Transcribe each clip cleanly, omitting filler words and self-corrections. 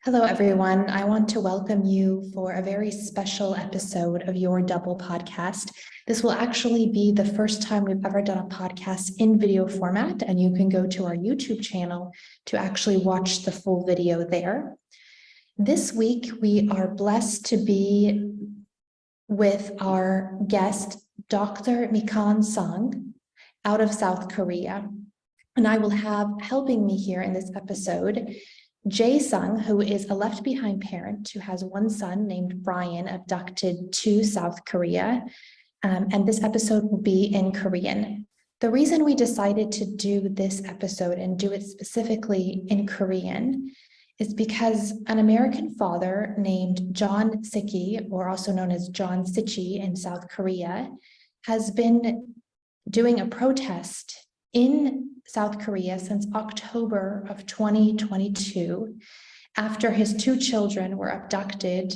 Hello, everyone. I want to welcome you for a very special episode of Your Double podcast. This will actually be the first time we've ever done a podcast in video format, and you can go to our YouTube channel to actually watch the full video there. This week, we are blessed to be with our guest, Dr. Mikan Sung, out of South Korea. And I will have helping me here in this episode Jae Sung, who is a left behind parent who has one son named Brian abducted to South Korea. And this episode will be in Korean. The reason we decided to do this episode and do it specifically in Korean is because an American father named John Siki, or also known as John Sichi in South Korea, has been doing a protest in South Korea since October of 2022, after his two children were abducted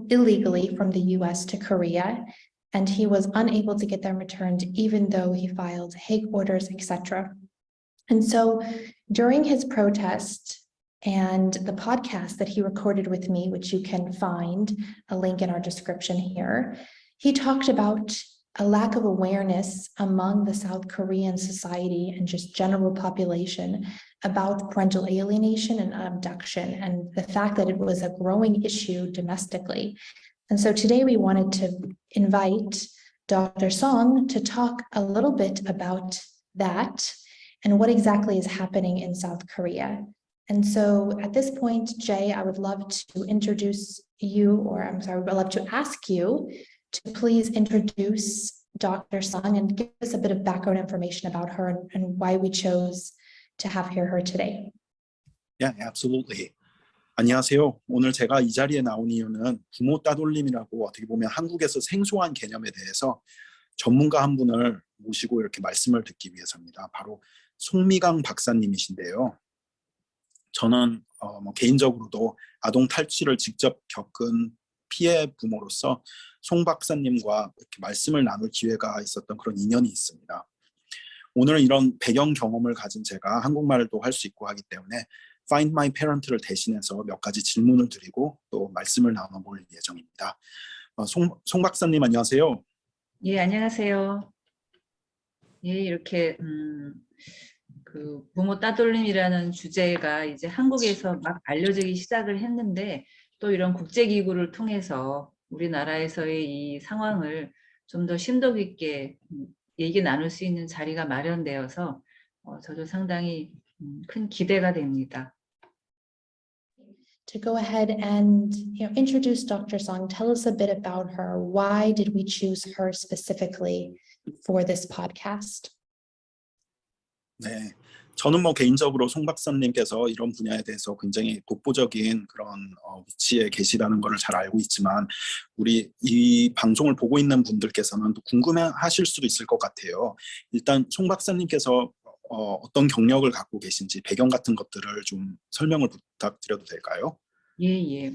illegally from the US to Korea, and he was unable to get them returned even though he filed Hague orders, etc. And so during his protest and the podcast that he recorded with me, which you can find a link in our description here, he talked about a lack of awareness among the South Korean society and just general population about parental alienation and abduction, and the fact that it was a growing issue domestically. And so today we wanted to invite Dr. Song to talk a little bit about that and what exactly is happening in South Korea. And so at this point, Jay, I would love to introduce you, or I'm sorry, I'd love to ask you to please introduce Dr. Sung and give us a bit of background information about her and why we chose to have her today. Yeah, absolutely. 안녕하세요. 오늘 제가 이 자리에 나온 이유는 부모 따돌림이라고 어떻게 보면 한국에서 생소한 개념에 대해서 전문가 한 분을 모시고 이렇게 말씀을 듣기 위해서입니다. 바로 송미강 박사님이신데요. 저는 개인적으로도 아동 탈취를 직접 겪은 피해 부모로서 송 박사님과 이렇게 말씀을 나눌 기회가 있었던 그런 인연이 있습니다. 오늘은 이런 배경 경험을 가진 제가 한국말도 할 수 있고 하기 때문에 Find My Parent를 대신해서 몇 가지 질문을 드리고 또 말씀을 나눠볼 예정입니다. 송 박사님 안녕하세요. 예, 안녕하세요. 예, 이렇게 그 부모 따돌림이라는 주제가 이제 한국에서 막 알려지기 시작을 했는데, 또 이런 국제기구를 통해서 우리나라에서의 이 상황을 좀 더 심도 깊게 얘기 나눌 수 있는 자리가 마련되어서 저도 상당히 큰 기대가 됩니다. To go ahead and introduce Dr. Song, tell us a bit about her. Why did we choose her specifically for this podcast? 네, 저는 개인적으로 송 박사님께서 이런 분야에 대해서 굉장히 독보적인 그런 위치에 계시다는 것을 잘 알고 있지만 우리 이 방송을 보고 있는 분들께서는 또 궁금해하실 수도 있을 것 같아요. 일단 송 박사님께서 어떤 경력을 갖고 계신지 배경 같은 것들을 좀 설명을 부탁드려도 될까요? 예, 예.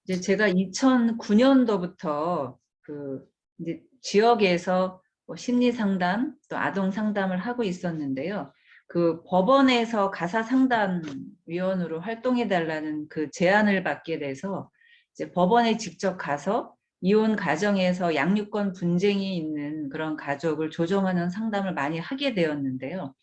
이제 제가 2009년도부터 그 이제 지역에서 심리 상담 또 아동 상담을 하고 있었는데요. 그 법원에서 가사 상담 위원으로 활동해 달라는 그 제안을 받게 돼서 이제 법원에 직접 가서 이혼 가정에서 양육권 분쟁이 있는 그런 가족을 조정하는 상담을 많이 하게 되었는데요.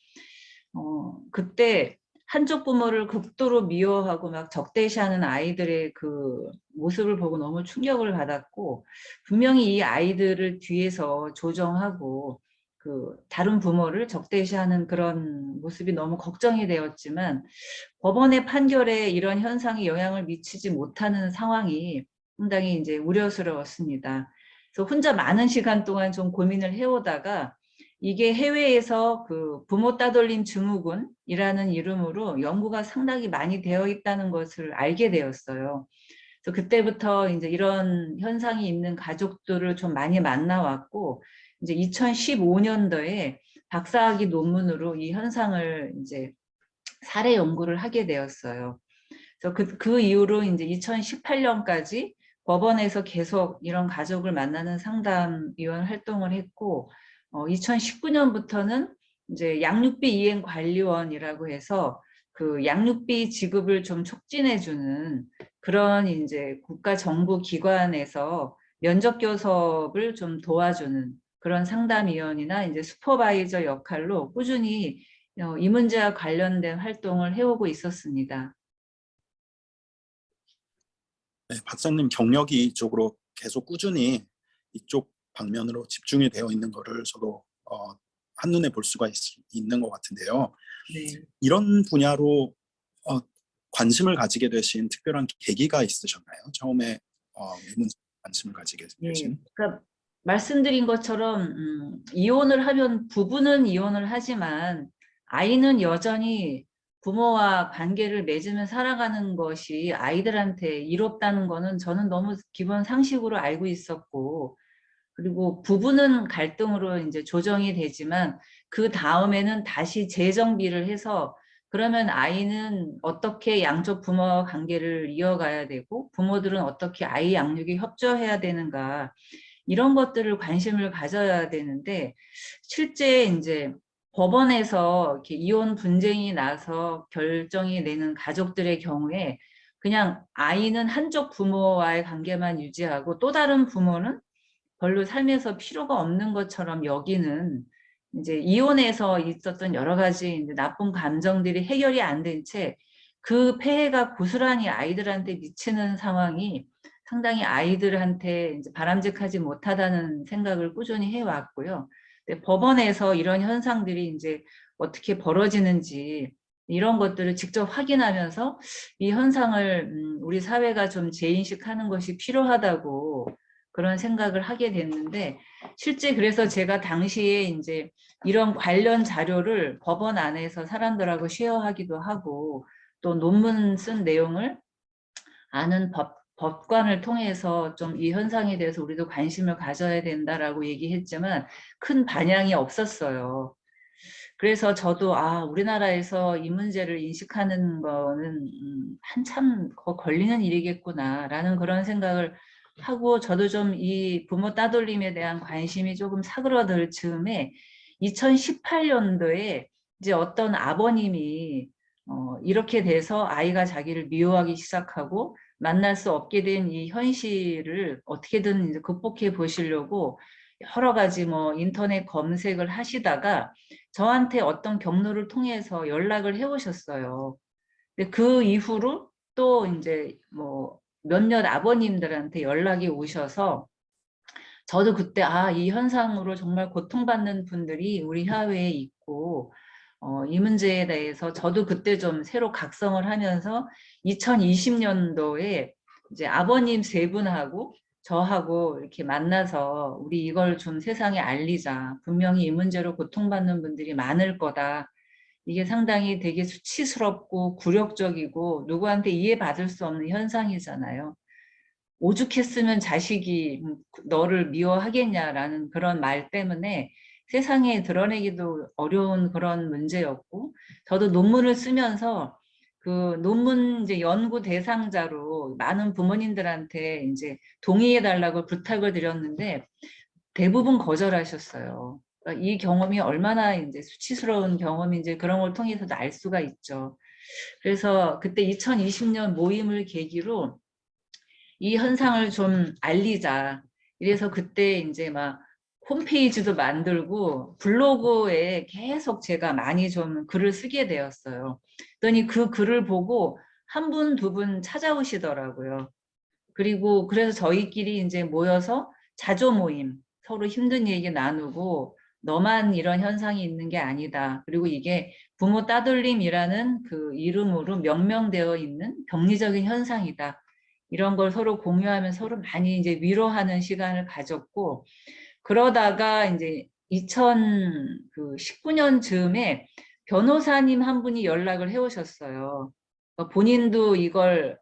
그때 한쪽 부모를 극도로 미워하고 막 적대시하는 아이들의 그 모습을 보고 너무 충격을 받았고, 분명히 이 아이들을 뒤에서 조정하고 그 다른 부모를 적대시하는 그런 모습이 너무 걱정이 되었지만, 법원의 판결에 이런 현상이 영향을 미치지 못하는 상황이 상당히 이제 우려스러웠습니다. 그래서 혼자 많은 시간 동안 좀 고민을 해오다가 이게 해외에서 그 부모 따돌림 증후군이라는 이름으로 연구가 상당히 많이 되어 있다는 것을 알게 되었어요. 그래서 그때부터 이제 이런 현상이 있는 가족들을 좀 많이 만나왔고, 이제 2015년도에 박사학위 논문으로 이 현상을 이제 사례 연구를 하게 되었어요. 그래서 그 이후로 이제 2018년까지 법원에서 계속 이런 가족을 만나는 상담위원 활동을 했고, 2019년부터는 이제 양육비 이행 관리원이라고 해서 그 양육비 지급을 좀 촉진해주는 그런 이제 국가 정부 기관에서 면접 교섭을 좀 도와주는 그런 상담위원이나 이제 슈퍼바이저 역할로 꾸준히 이 문제와 관련된 활동을 해오고 있었습니다. 네, 박사님 경력이 이쪽으로 계속 꾸준히 이쪽 방면으로 집중이 되어 있는 거를 저도 한눈에 볼 수가 있는 것 같은데요. 네. 이런 분야로 관심을 가지게 되신 특별한 계기가 있으셨나요? 처음에 이 문제에 관심을 가지게 되신? 그러니까 말씀드린 것처럼 이혼을 하면 부부는 이혼을 하지만 아이는 여전히 부모와 관계를 맺으며 살아가는 것이 아이들한테 이롭다는 거는 저는 너무 기본 상식으로 알고 있었고, 그리고 부부는 갈등으로 이제 조정이 되지만 그 다음에는 다시 재정비를 해서 그러면 아이는 어떻게 양쪽 부모와 관계를 이어가야 되고 부모들은 어떻게 아이 양육에 협조해야 되는가, 이런 것들을 관심을 가져야 되는데, 실제 이제 법원에서 이렇게 이혼 분쟁이 나서 결정이 내는 가족들의 경우에 그냥 아이는 한쪽 부모와의 관계만 유지하고 또 다른 부모는 별로 삶에서 필요가 없는 것처럼 여기는, 이제 이혼에서 있었던 여러 가지 이제 나쁜 감정들이 해결이 안 된 채 그 폐해가 고스란히 아이들한테 미치는 상황이 상당히 아이들한테 이제 바람직하지 못하다는 생각을 꾸준히 해왔고요. 근데 법원에서 이런 현상들이 이제 어떻게 벌어지는지 이런 것들을 직접 확인하면서 이 현상을 우리 사회가 좀 재인식하는 것이 필요하다고 그런 생각을 하게 됐는데, 실제 그래서 제가 당시에 이제 이런 관련 자료를 법원 안에서 사람들하고 쉐어하기도 하고 또 논문 쓴 내용을 아는 법관을 통해서 좀 이 현상에 대해서 우리도 관심을 가져야 된다라고 얘기했지만 큰 반향이 없었어요. 그래서 저도 우리나라에서 이 문제를 인식하는 거는 한참 걸리는 일이겠구나라는 그런 생각을 하고, 저도 좀 이 부모 따돌림에 대한 관심이 조금 사그러들 즈음에 2018년도에 이제 어떤 아버님이 이렇게 돼서 아이가 자기를 미워하기 시작하고 만날 수 없게 된 이 현실을 어떻게든 이제 극복해 보시려고 여러 가지 뭐 인터넷 검색을 하시다가 저한테 어떤 경로를 통해서 연락을 해 오셨어요. 근데 그 이후로 또 이제 뭐 몇몇 아버님들한테 연락이 오셔서 저도 그때 이 현상으로 정말 고통받는 분들이 우리 사회에 있고 이 문제에 대해서 저도 그때 좀 새로 각성을 하면서 2020년도에 이제 아버님 세 분하고 저하고 이렇게 만나서 우리 이걸 좀 세상에 알리자. 분명히 이 문제로 고통받는 분들이 많을 거다. 이게 상당히 되게 수치스럽고 굴욕적이고 누구한테 이해받을 수 없는 현상이잖아요. 오죽했으면 자식이 너를 미워하겠냐라는 그런 말 때문에 세상에 드러내기도 어려운 그런 문제였고, 저도 논문을 쓰면서 그 논문 이제 연구 대상자로 많은 부모님들한테 이제 동의해 달라고 부탁을 드렸는데 대부분 거절하셨어요. 그러니까 이 경험이 얼마나 이제 수치스러운 경험인지 그런 걸 통해서도 알 수가 있죠. 그래서 그때 2020년 모임을 계기로 이 현상을 좀 알리자. 이래서 그때 이제 막 홈페이지도 만들고 블로그에 계속 제가 많이 좀 글을 쓰게 되었어요. 그랬더니 그 글을 보고 한 분, 두 분 찾아오시더라고요. 그리고 그래서 저희끼리 이제 모여서 자조 모임, 서로 힘든 얘기 나누고 너만 이런 현상이 있는 게 아니다. 그리고 이게 부모 따돌림이라는 그 이름으로 명명되어 있는 병리적인 현상이다. 이런 걸 서로 공유하면 서로 많이 이제 위로하는 시간을 가졌고, 그러다가 이제 2019년 즈음에 변호사님 한 분이 연락을 해 오셨어요. 본인도 이걸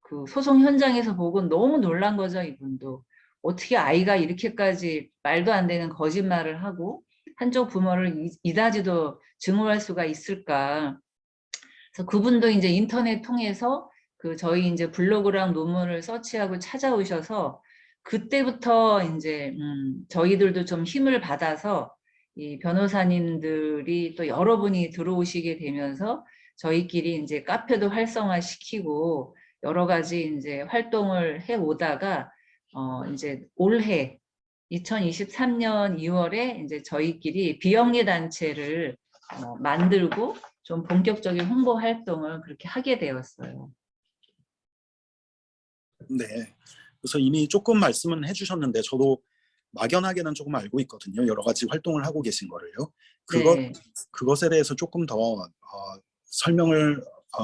그 소송 현장에서 보고 너무 놀란 거죠, 이분도. 어떻게 아이가 이렇게까지 말도 안 되는 거짓말을 하고 한쪽 부모를 이다지도 증오할 수가 있을까. 그래서 그분도 이제 인터넷 통해서 그 저희 이제 블로그랑 논문을 서치하고 찾아오셔서 그때부터 이제 저희들도 좀 힘을 받아서 이 변호사님들이 또 여러분이 들어오시게 되면서 저희끼리 이제 카페도 활성화시키고 여러 가지 이제 활동을 해 오다가 이제 올해 2023년 2월에 이제 저희끼리 비영리 단체를 만들고 좀 본격적인 홍보 활동을 그렇게 하게 되었어요. 네. 그래서 이미 조금 말씀은 해주셨는데 저도 막연하게는 조금 알고 있거든요. 여러 가지 활동을 하고 계신 거를요. 네. 그것에 대해서 조금 더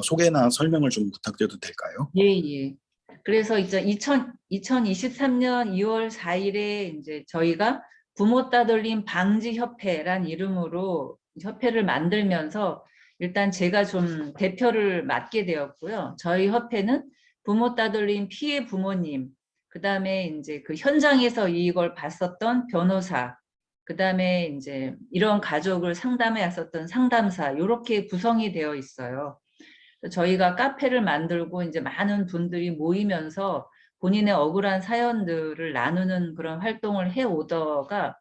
소개나 설명을 좀 부탁드려도 될까요? 예, 예. 그래서 이제 2023년 2월 4일에 이제 저희가 부모 따돌림 방지 협회란 이름으로 협회를 만들면서 일단 제가 좀 대표를 맡게 되었고요. 저희 협회는 부모 따돌림 피해 부모님, 그다음에 이제 그 현장에서 이걸 봤었던 변호사, 그다음에 이제 이런 가족을 상담해 왔었던 상담사, 이렇게 구성이 되어 있어요. 저희가 카페를 만들고 이제 많은 분들이 모이면서 본인의 억울한 사연들을 나누는 그런 활동을 해 오다가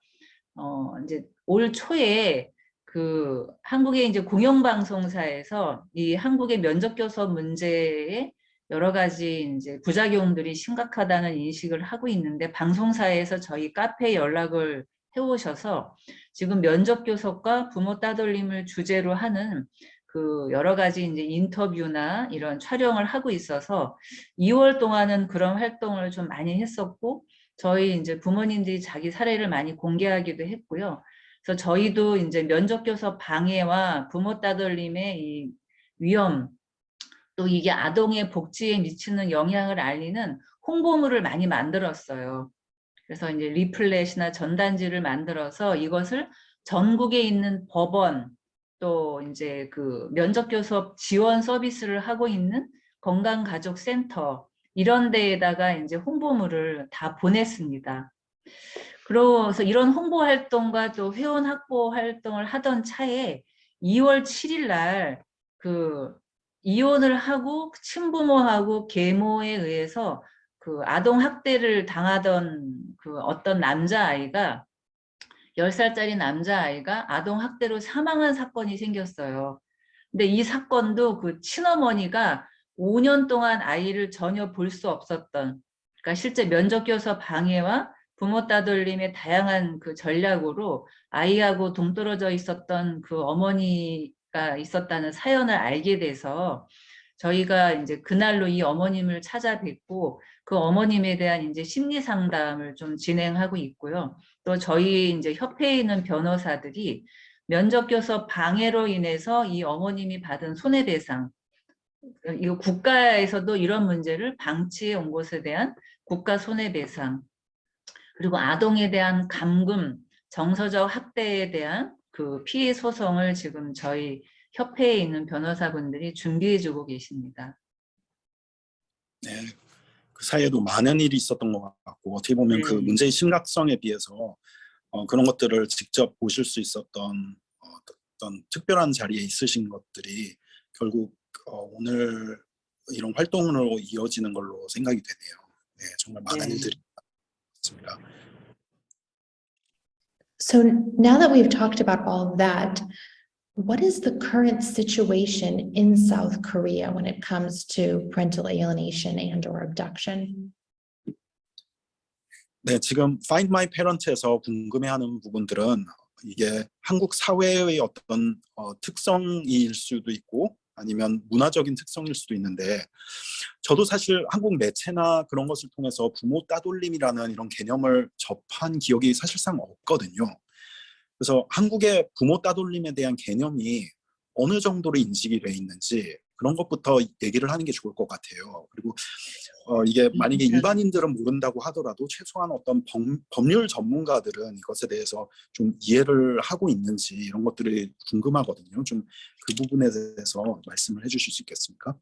이제 올 초에 그 한국의 이제 공영방송사에서 이 한국의 면접교섭 문제에 여러 가지 이제 부작용들이 심각하다는 인식을 하고 있는데 방송사에서 저희 카페에 연락을 해오셔서 지금 면접교섭과 부모 따돌림을 주제로 하는 그 여러 가지 이제 인터뷰나 이런 촬영을 하고 있어서 2월 동안은 그런 활동을 좀 많이 했었고 저희 이제 부모님들이 자기 사례를 많이 공개하기도 했고요. 그래서 저희도 이제 면접교섭 방해와 부모 따돌림의 이 위험, 또 이게 아동의 복지에 미치는 영향을 알리는 홍보물을 많이 만들었어요. 그래서 이제 리플렛이나 전단지를 만들어서 이것을 전국에 있는 법원, 또 이제 그 면접교섭 지원 서비스를 하고 있는 건강가족센터 이런 데에다가 이제 홍보물을 다 보냈습니다. 그래서 이런 홍보 활동과 또 회원 확보 활동을 하던 차에 2월 7일 날 그 이혼을 하고 친부모하고 계모에 의해서 그 아동 학대를 당하던 그 어떤 남자아이가 10살짜리 남자아이가 아동 학대로 사망한 사건이 생겼어요. 근데 이 사건도 그 친어머니가 5년 동안 아이를 전혀 볼 수 없었던, 그러니까 실제 면접교섭 방해와 부모 따돌림의 다양한 그 전략으로 아이하고 동떨어져 있었던 그 어머니가 있었다는 사연을 알게 돼서 저희가 이제 그날로 이 어머님을 찾아뵙고 그 어머님에 대한 이제 심리 상담을 좀 진행하고 있고요. 또 저희 이제 협회에 있는 변호사들이 면접교섭 방해로 인해서 이 어머님이 받은 손해배상, 이거 국가에서도 이런 문제를 방치해 온 것에 대한 국가 손해배상, 그리고 아동에 대한 감금, 정서적 학대에 대한 그 피해 소송을 지금 저희 협회에 있는 변호사분들이 준비해주고 계십니다. 네. 그 사이에도 많은 일이 있었던 것 같고 어떻게 보면 그 문제의 심각성에 비해서 그런 것들을 직접 보실 수 있었던 어떤 특별한 자리에 있으신 것들이 결국 오늘 이런 활동으로 이어지는 걸로 생각이 되네요. 네, 정말 많은 일들이 있습니다. So now that we've talked about all of that, what is the current situation in South Korea when it comes to parental alienation and or abduction? 네, 지금 Find My Parent에서 궁금해하는 부분들은 이게 한국 사회의 어떤 특성일 수도 있고 아니면 문화적인 특성일 수도 있는데 저도 사실 한국 매체나 그런 것을 통해서 부모 따돌림이라는 이런 개념을 접한 기억이 사실상 없거든요. 그래서 한국의 부모 따돌림에 대한 개념이 어느 정도로 인식이 돼 있는지 그런 것부터 얘기를 하는 게 좋을 것 같아요. 그리고 이게 만약에 일반인들은 모른다고 하더라도 최소한 어떤 법률 전문가들은 이것에 대해서 좀 이해를 하고 있는지 이런 것들이 궁금하거든요. 좀 그 부분에 대해서 말씀을 해주실 수 있겠습니까?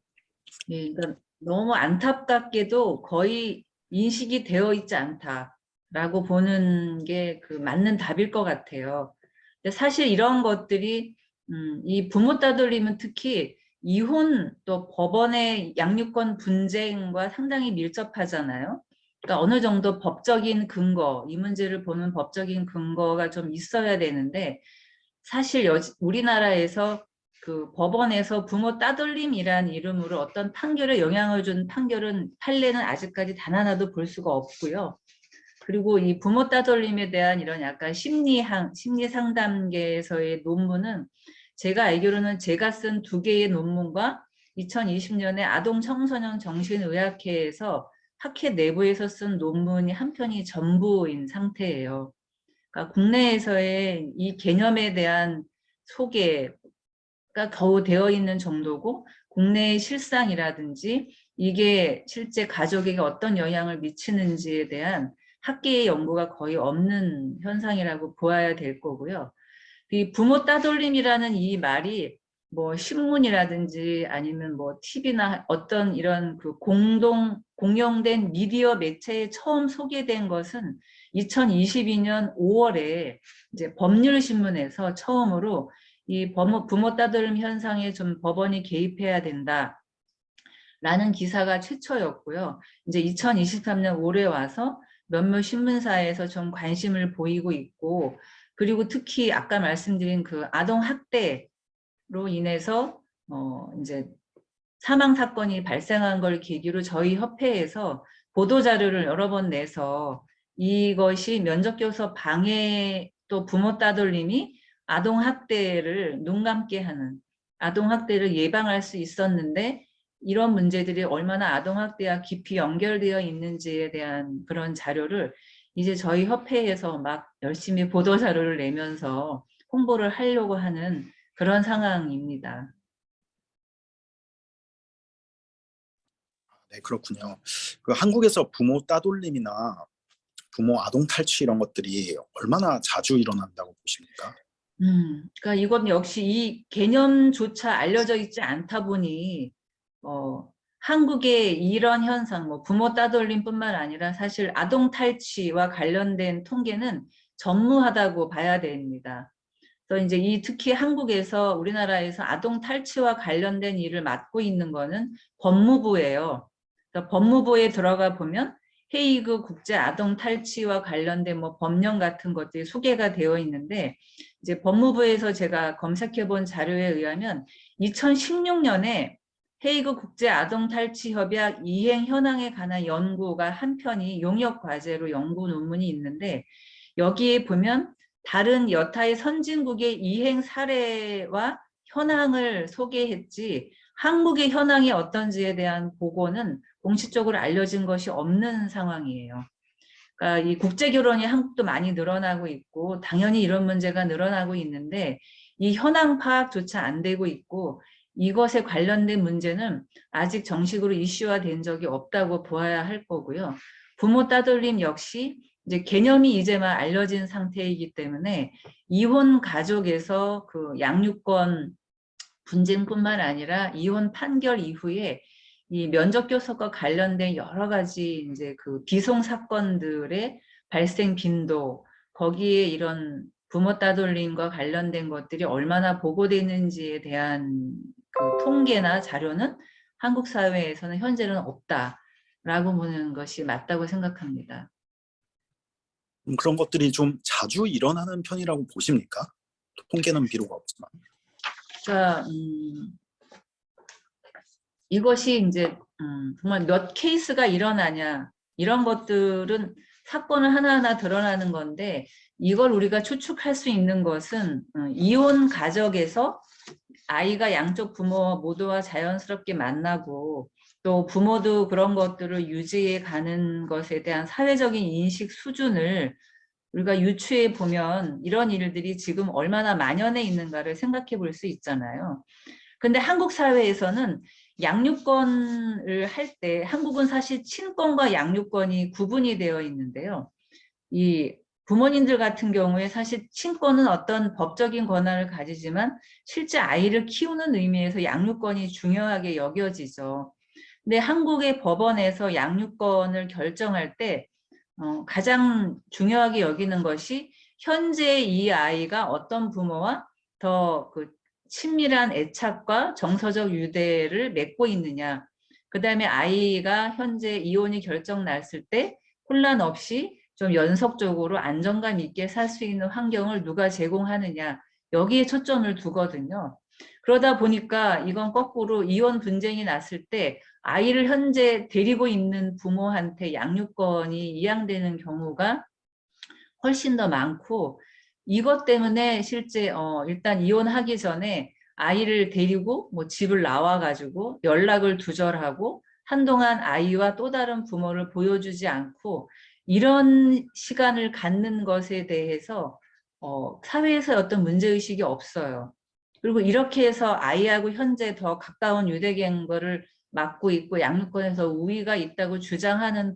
네, 그러니까 너무 안타깝게도 거의 인식이 되어 있지 않다라고 보는 게 그 맞는 답일 것 같아요. 근데 사실 이런 것들이 이 부모 따돌림은 특히 이혼 또 법원의 양육권 분쟁과 상당히 밀접하잖아요. 그러니까 어느 정도 법적인 근거, 이 문제를 보는 법적인 근거가 좀 있어야 되는데 사실 우리나라에서 그 법원에서 부모 따돌림이란 이름으로 어떤 판결에 영향을 준 판례는 아직까지 단 하나도 볼 수가 없고요. 그리고 이 부모 따돌림에 대한 이런 약간 심리 상담계에서의 논문은 제가 알기로는 제가 쓴 2개의 논문과 2020년에 아동 청소년 정신의학회에서 학회 내부에서 쓴 논문이 한 편이 전부인 상태예요. 그러니까 국내에서의 이 개념에 대한 소개가 겨우 되어 있는 정도고 국내의 실상이라든지 이게 실제 가족에게 어떤 영향을 미치는지에 대한 학계의 연구가 거의 없는 현상이라고 보아야 될 거고요. 이 부모 따돌림이라는 이 말이 뭐 신문이라든지 아니면 뭐 TV나 어떤 이런 그 공용된 미디어 매체에 처음 소개된 것은 2022년 5월에 이제 법률신문에서 처음으로 이 부모 따돌림 현상에 좀 법원이 개입해야 된다. 라는 기사가 최초였고요. 이제 2023년 올해 와서 몇몇 신문사에서 좀 관심을 보이고 있고, 그리고 특히 아까 말씀드린 그 아동 학대로 인해서 이제 사망 사건이 발생한 걸 계기로 저희 협회에서 보도 자료를 여러 번 내서 이것이 면접교섭 방해 또 부모 따돌림이 아동 학대를 눈 감게 하는 아동 학대를 예방할 수 있었는데 이런 문제들이 얼마나 아동학대와 깊이 연결되어 있는지에 대한 그런 자료를 이제 저희 협회에서 막 열심히 보도자료를 내면서 홍보를 하려고 하는 그런 상황입니다. 네, 그렇군요. 그 한국에서 부모 따돌림이나 부모 아동 탈취 이런 것들이 얼마나 자주 일어난다고 보십니까? 그러니까 이건 역시 이 개념조차 알려져 있지 않다 보니 한국의 이런 현상, 뭐 부모 따돌림뿐만 아니라 사실 아동 탈취와 관련된 통계는 전무하다고 봐야 됩니다. 그래서 이제 특히 한국에서 우리나라에서 아동 탈취와 관련된 일을 맡고 있는 거는 법무부예요. 그래서 법무부에 들어가 보면 헤이그 국제 아동 탈취와 관련된 뭐 법령 같은 것들이 소개가 되어 있는데 이제 법무부에서 제가 검색해 본 자료에 의하면 2016년에 헤이그 국제 아동 탈취 협약 이행 현황에 관한 연구가 한 편이 용역 과제로 연구 논문이 있는데 여기에 보면 다른 여타의 선진국의 이행 사례와 현황을 소개했지 한국의 현황이 어떤지에 대한 보고는 공식적으로 알려진 것이 없는 상황이에요. 그러니까 이 국제 결혼이 한국도 많이 늘어나고 있고 당연히 이런 문제가 늘어나고 있는데 이 현황 파악조차 안 되고 있고 이것에 관련된 문제는 아직 정식으로 이슈화된 적이 없다고 보아야 할 거고요. 부모 따돌림 역시 이제 개념이 이제만 알려진 상태이기 때문에 이혼 가족에서 그 양육권 분쟁뿐만 아니라 이혼 판결 이후에 이 면접교섭과 관련된 여러 가지 이제 그 비송 사건들의 발생 빈도, 거기에 이런 부모 따돌림과 관련된 것들이 얼마나 보고되는지에 대한 그 통계나 자료는 한국 사회에서는 현재는 없다라고 보는 것이 맞다고 생각합니다. 그런 것들이 좀 자주 일어나는 편이라고 보십니까? 통계는 비록 없지만. 그러니까 이것이 이제 정말 몇 케이스가 일어나냐 이런 것들은 사건을 하나하나 드러나는 건데 이걸 우리가 추측할 수 있는 것은 이혼 가족에서 아이가 양쪽 부모 모두와 자연스럽게 만나고 또 부모도 그런 것들을 유지해 가는 것에 대한 사회적인 인식 수준을 우리가 유추해 보면 이런 일들이 지금 얼마나 만연해 있는가를 생각해 볼 수 있잖아요. 근데 한국 사회에서는 양육권을 할 때 한국은 사실 친권과 양육권이 구분이 되어 있는데요. 이 부모님들 같은 경우에 사실 친권은 어떤 법적인 권한을 가지지만 실제 아이를 키우는 의미에서 양육권이 중요하게 여겨지죠. 근데 한국의 법원에서 양육권을 결정할 때 가장 중요하게 여기는 것이 현재 이 아이가 어떤 부모와 더 그 친밀한 애착과 정서적 유대를 맺고 있느냐. 그 다음에 아이가 현재 이혼이 결정 났을 때 혼란 없이 좀 연속적으로 안정감 있게 살 수 있는 환경을 누가 제공하느냐. 여기에 초점을 두거든요. 그러다 보니까 이건 거꾸로 이혼 분쟁이 났을 때 아이를 현재 데리고 있는 부모한테 양육권이 이양되는 경우가 훨씬 더 많고, 이것 때문에 실제 일단 이혼하기 전에 아이를 데리고 뭐 집을 나와 가지고 연락을 두절하고 한동안 아이와 또 다른 부모를 보여주지 않고 이런 시간을 갖는 것에 대해서 사회에서 어떤 문제의식이 없어요. 그리고 이렇게 해서 아이하고 현재 더 가까운 유대계인 거를 막고 있고 양육권에서 우위가 있다고 주장하는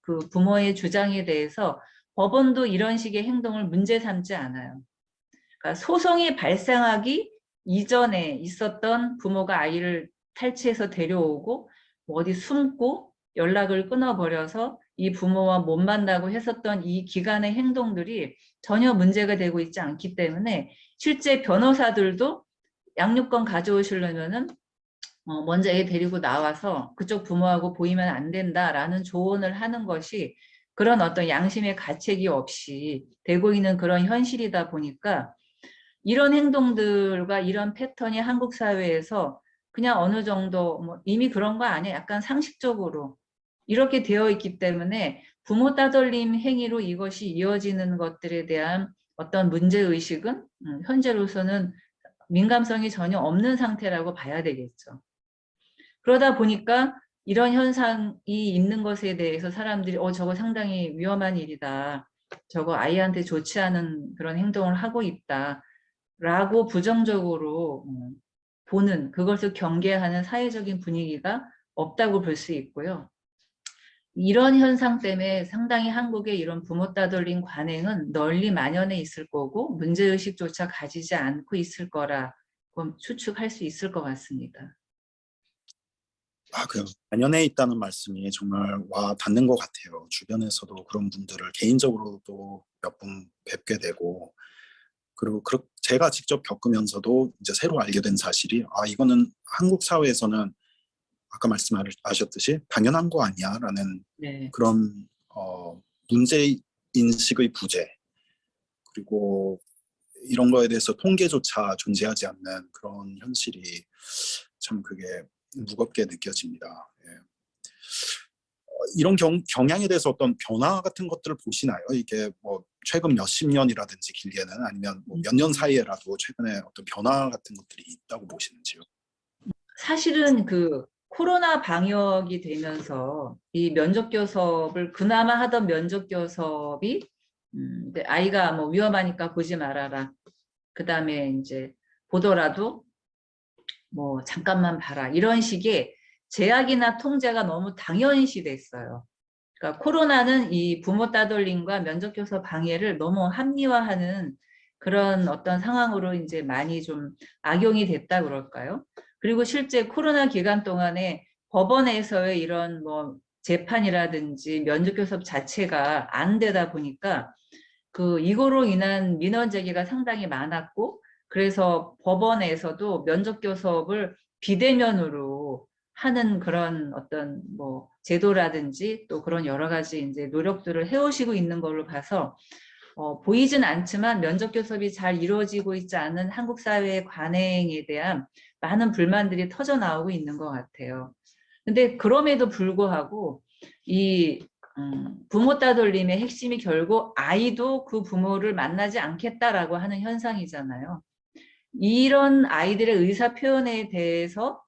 그 부모의 주장에 대해서 법원도 이런 식의 행동을 문제 삼지 않아요. 그러니까 소송이 발생하기 이전에 있었던 부모가 아이를 탈취해서 데려오고 뭐 어디 숨고 연락을 끊어버려서 이 부모와 못 만나고 했었던 이 기간의 행동들이 전혀 문제가 되고 있지 않기 때문에 실제 변호사들도 양육권 가져오시려면은 먼저 애 데리고 나와서 그쪽 부모하고 보이면 안 된다라는 조언을 하는 것이 그런 어떤 양심의 가책이 없이 되고 있는 그런 현실이다 보니까 이런 행동들과 이런 패턴이 한국 사회에서 그냥 어느 정도 뭐 이미 그런 거 아니야? 약간 상식적으로 이렇게 되어 있기 때문에 부모 따돌림 행위로 이것이 이어지는 것들에 대한 어떤 문제의식은 현재로서는 민감성이 전혀 없는 상태라고 봐야 되겠죠. 그러다 보니까 이런 현상이 있는 것에 대해서 사람들이 저거 상당히 위험한 일이다. 저거 아이한테 좋지 않은 그런 행동을 하고 있다. 라고 부정적으로 보는, 그것을 경계하는 사회적인 분위기가 없다고 볼 수 있고요. 이런 현상 때문에 상당히 한국의 이런 부모 따돌림 관행은 널리 만연해 있을 거고 문제의식조차 가지지 않고 있을 거라고 추측할 수 있을 것 같습니다. 그 만연해 있다는 말씀이 정말 와 닿는 것 같아요. 주변에서도 그런 분들을 개인적으로도 몇 분 뵙게 되고, 그리고 제가 직접 겪으면서도 이제 새로 알게 된 사실이 이거는 한국 사회에서는 아까 말씀하셨듯이 당연한 거 아니야라는 네. 그런 문제 인식의 부재, 그리고 이런 거에 대해서 통계조차 존재하지 않는 그런 현실이 참 그게 무겁게 느껴집니다. 예. 이런 경향에 대해서 어떤 변화 같은 것들을 보시나요? 이게 뭐 최근 몇십 년이라든지 길게는 아니면 뭐 몇 년 사이에라도 최근에 어떤 변화 같은 것들이 있다고 보시는지요? 사실은 그 코로나 방역이 되면서 이 면접교섭을 그나마 하던 면접교섭이 아이가 뭐 위험하니까 보지 말아라. 그다음에 이제 보더라도 뭐 잠깐만 봐라. 이런 식의 제약이나 통제가 너무 당연시 됐어요. 그러니까 코로나는 이 부모 따돌림과 면접교섭 방해를 너무 합리화하는 그런 어떤 상황으로 이제 많이 좀 악용이 됐다 그럴까요? 그리고 실제 코로나 기간 동안에 법원에서의 이런 뭐 재판이라든지 면접교섭 자체가 안 되다 보니까 이거로 인한 민원 제기가 상당히 많았고, 그래서 법원에서도 면접교섭을 비대면으로 하는 그런 어떤 뭐 제도라든지 또 그런 여러 가지 이제 노력들을 해오시고 있는 걸로 봐서 보이진 않지만 면접교섭이 잘 이루어지고 있지 않은 한국 사회의 관행에 대한 많은 불만들이 터져 나오고 있는 것 같아요. 근데 그럼에도 불구하고 이 부모 따돌림의 핵심이 결국 아이도 그 부모를 만나지 않겠다라고 하는 현상이잖아요. 이런 아이들의 의사 표현에 대해서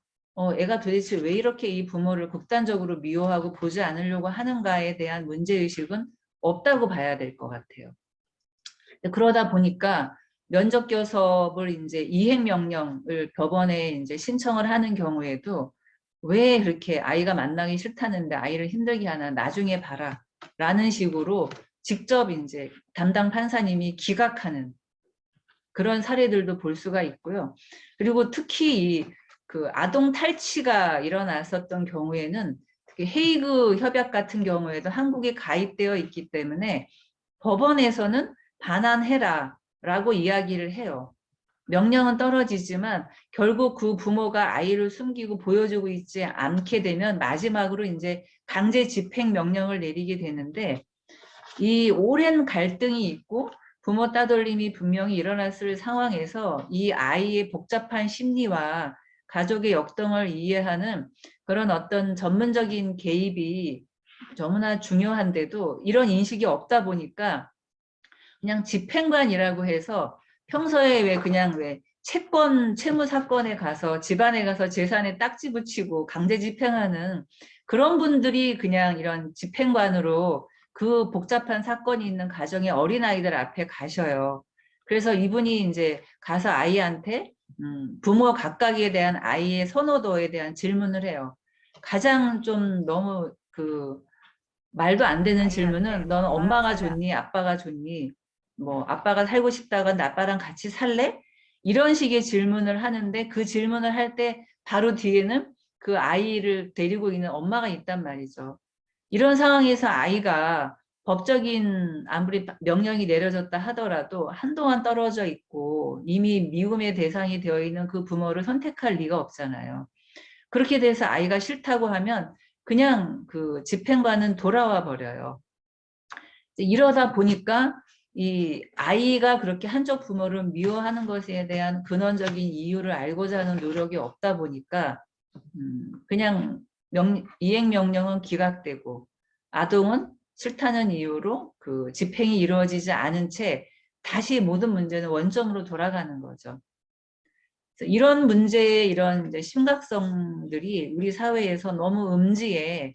애가 도대체 왜 이렇게 이 부모를 극단적으로 미워하고 보지 않으려고 하는가에 대한 문제의식은 없다고 봐야 될 것 같아요. 그러다 보니까 면접교섭을 이제 이행명령을 법원에 이제 신청을 하는 경우에도 왜 그렇게 아이가 만나기 싫다는데 아이를 힘들게 하나, 나중에 봐라 라는 식으로 직접 이제 담당 판사님이 기각하는 그런 사례들도 볼 수가 있고요. 그리고 특히 그 아동 탈취가 일어났었던 경우에는 특히 헤이그 협약 같은 경우에도 한국에 가입되어 있기 때문에 법원에서는 반환해라 라고 이야기를 해요. 명령은 떨어지지만 결국 그 부모가 아이를 숨기고 보여주고 있지 않게 되면 마지막으로 이제 강제 집행 명령을 내리게 되는데, 이 오랜 갈등이 있고 부모 따돌림이 분명히 일어났을 상황에서 이 아이의 복잡한 심리와 가족의 역동을 이해하는 그런 어떤 전문적인 개입이 너무나 중요한데도 이런 인식이 없다 보니까 그냥 집행관이라고 해서 평소에 왜 채권, 채무 사건에 가서 집안에 가서 재산에 딱지 붙이고 강제 집행하는 그런 분들이 그냥 이런 집행관으로 그 복잡한 사건이 있는 가정의 어린아이들 앞에 가셔요. 그래서 이분이 이제 가서 아이한테 부모 각각에 대한 아이의 선호도에 대한 질문을 해요. 가장 좀 너무 말도 안 되는 질문은 너는 엄마가 좋니? 아빠가 좋니? 뭐 아빠가 살고 싶다건 아빠랑 같이 살래? 이런 식의 질문을 하는데 그 질문을 할 때 바로 뒤에는 그 아이를 데리고 있는 엄마가 있단 말이죠. 이런 상황에서 아이가 법적인 아무리 명령이 내려졌다 하더라도 한동안 떨어져 있고 이미 미움의 대상이 되어 있는 그 부모를 선택할 리가 없잖아요. 그렇게 돼서 아이가 싫다고 하면 그냥 그 집행관은 돌아와 버려요. 이러다 보니까 이 아이가 그렇게 한쪽 부모를 미워하는 것에 대한 근원적인 이유를 알고자 하는 노력이 없다 보니까 그냥 이행명령은 기각되고 아동은 싫다는 이유로 그 집행이 이루어지지 않은 채 다시 모든 문제는 원점으로 돌아가는 거죠. 이런 문제의 이런 이제 심각성들이 우리 사회에서 너무 음지에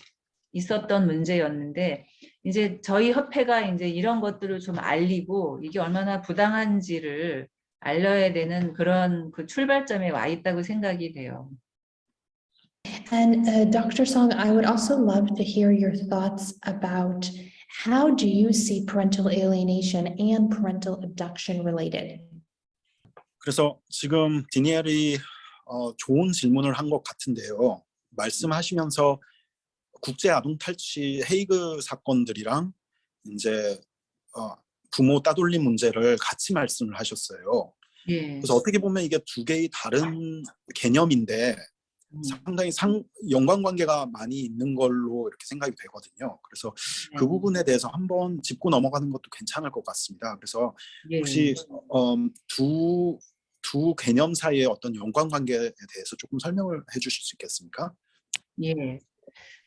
있었던 문제였는데 이제 저희 협회가 이제 이런 것들을 좀 알리고 이게 얼마나 부당한지를 알려야 되는 그런 그 출발점에 와 있다고 생각이 돼요. And Dr. Song, I would also love to hear your thoughts about how do you see parental alienation and parental abduction related? 그래서 지금 디니엘이 좋은 질문을 한 것 같은데요. 말씀하시면서 국제 아동 탈취 헤이그 사건들이랑 이제 부모 따돌림 문제를 같이 말씀을 하셨어요. 예. 그래서 어떻게 보면 이게 두 개의 다른 개념인데 상당히 연관관계가 많이 있는 걸로 이렇게 생각이 되거든요. 그래서 그 부분에 대해서 한번 짚고 넘어가는 것도 괜찮을 것 같습니다. 그래서 혹시 두 개념 사이의 어떤 연관관계에 대해서 조금 설명을 해주실 수 있겠습니까? 예.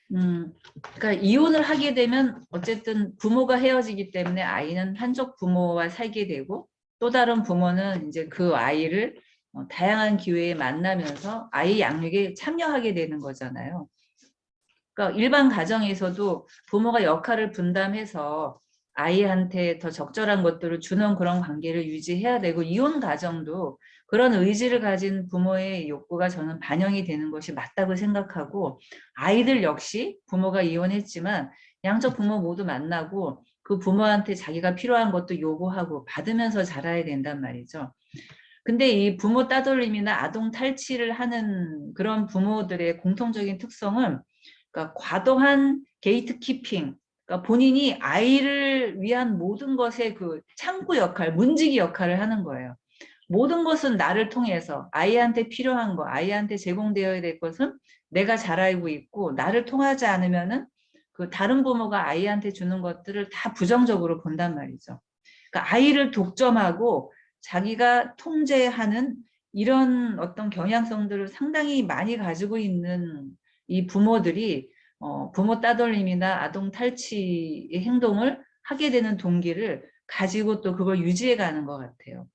그러니까 이혼을 하게 되면 어쨌든 부모가 헤어지기 때문에 아이는 한쪽 부모와 살게 되고 또 다른 부모는 이제 그 아이를 다양한 기회에 만나면서 아이 양육에 참여하게 되는 거잖아요. 그러니까 일반 가정에서도 부모가 역할을 분담해서 아이한테 더 적절한 것들을 주는 그런 관계를 유지해야 되고 이혼 가정도 그런 의지를 가진 부모의 욕구가 저는 반영이 되는 것이 맞다고 생각하고 아이들 역시 부모가 이혼했지만 양쪽 부모 모두 만나고 그 부모한테 자기가 필요한 것도 요구하고 받으면서 자라야 된단 말이죠. 근데 이 부모 따돌림이나 아동 탈취를 하는 그런 부모들의 공통적인 특성은 그러니까 과도한 게이트키핑, 그러니까 본인이 아이를 위한 모든 것의 그 창구 역할, 문지기 역할을 하는 거예요. 모든 것은 나를 통해서 아이한테 필요한 거, 아이한테 제공되어야 될 것은 내가 잘 알고 있고 나를 통하지 않으면은 그 다른 부모가 아이한테 주는 것들을 다 부정적으로 본단 말이죠. 그러니까 아이를 독점하고 자기가 통제하는 이런 어떤 경향성들을 상당히 많이 가지고 있는 이 부모들이 부모 따돌림이나 아동 탈취의 행동을 하게 되는 동기를 가지고 또 그걸 유지해 가는 것 같아요.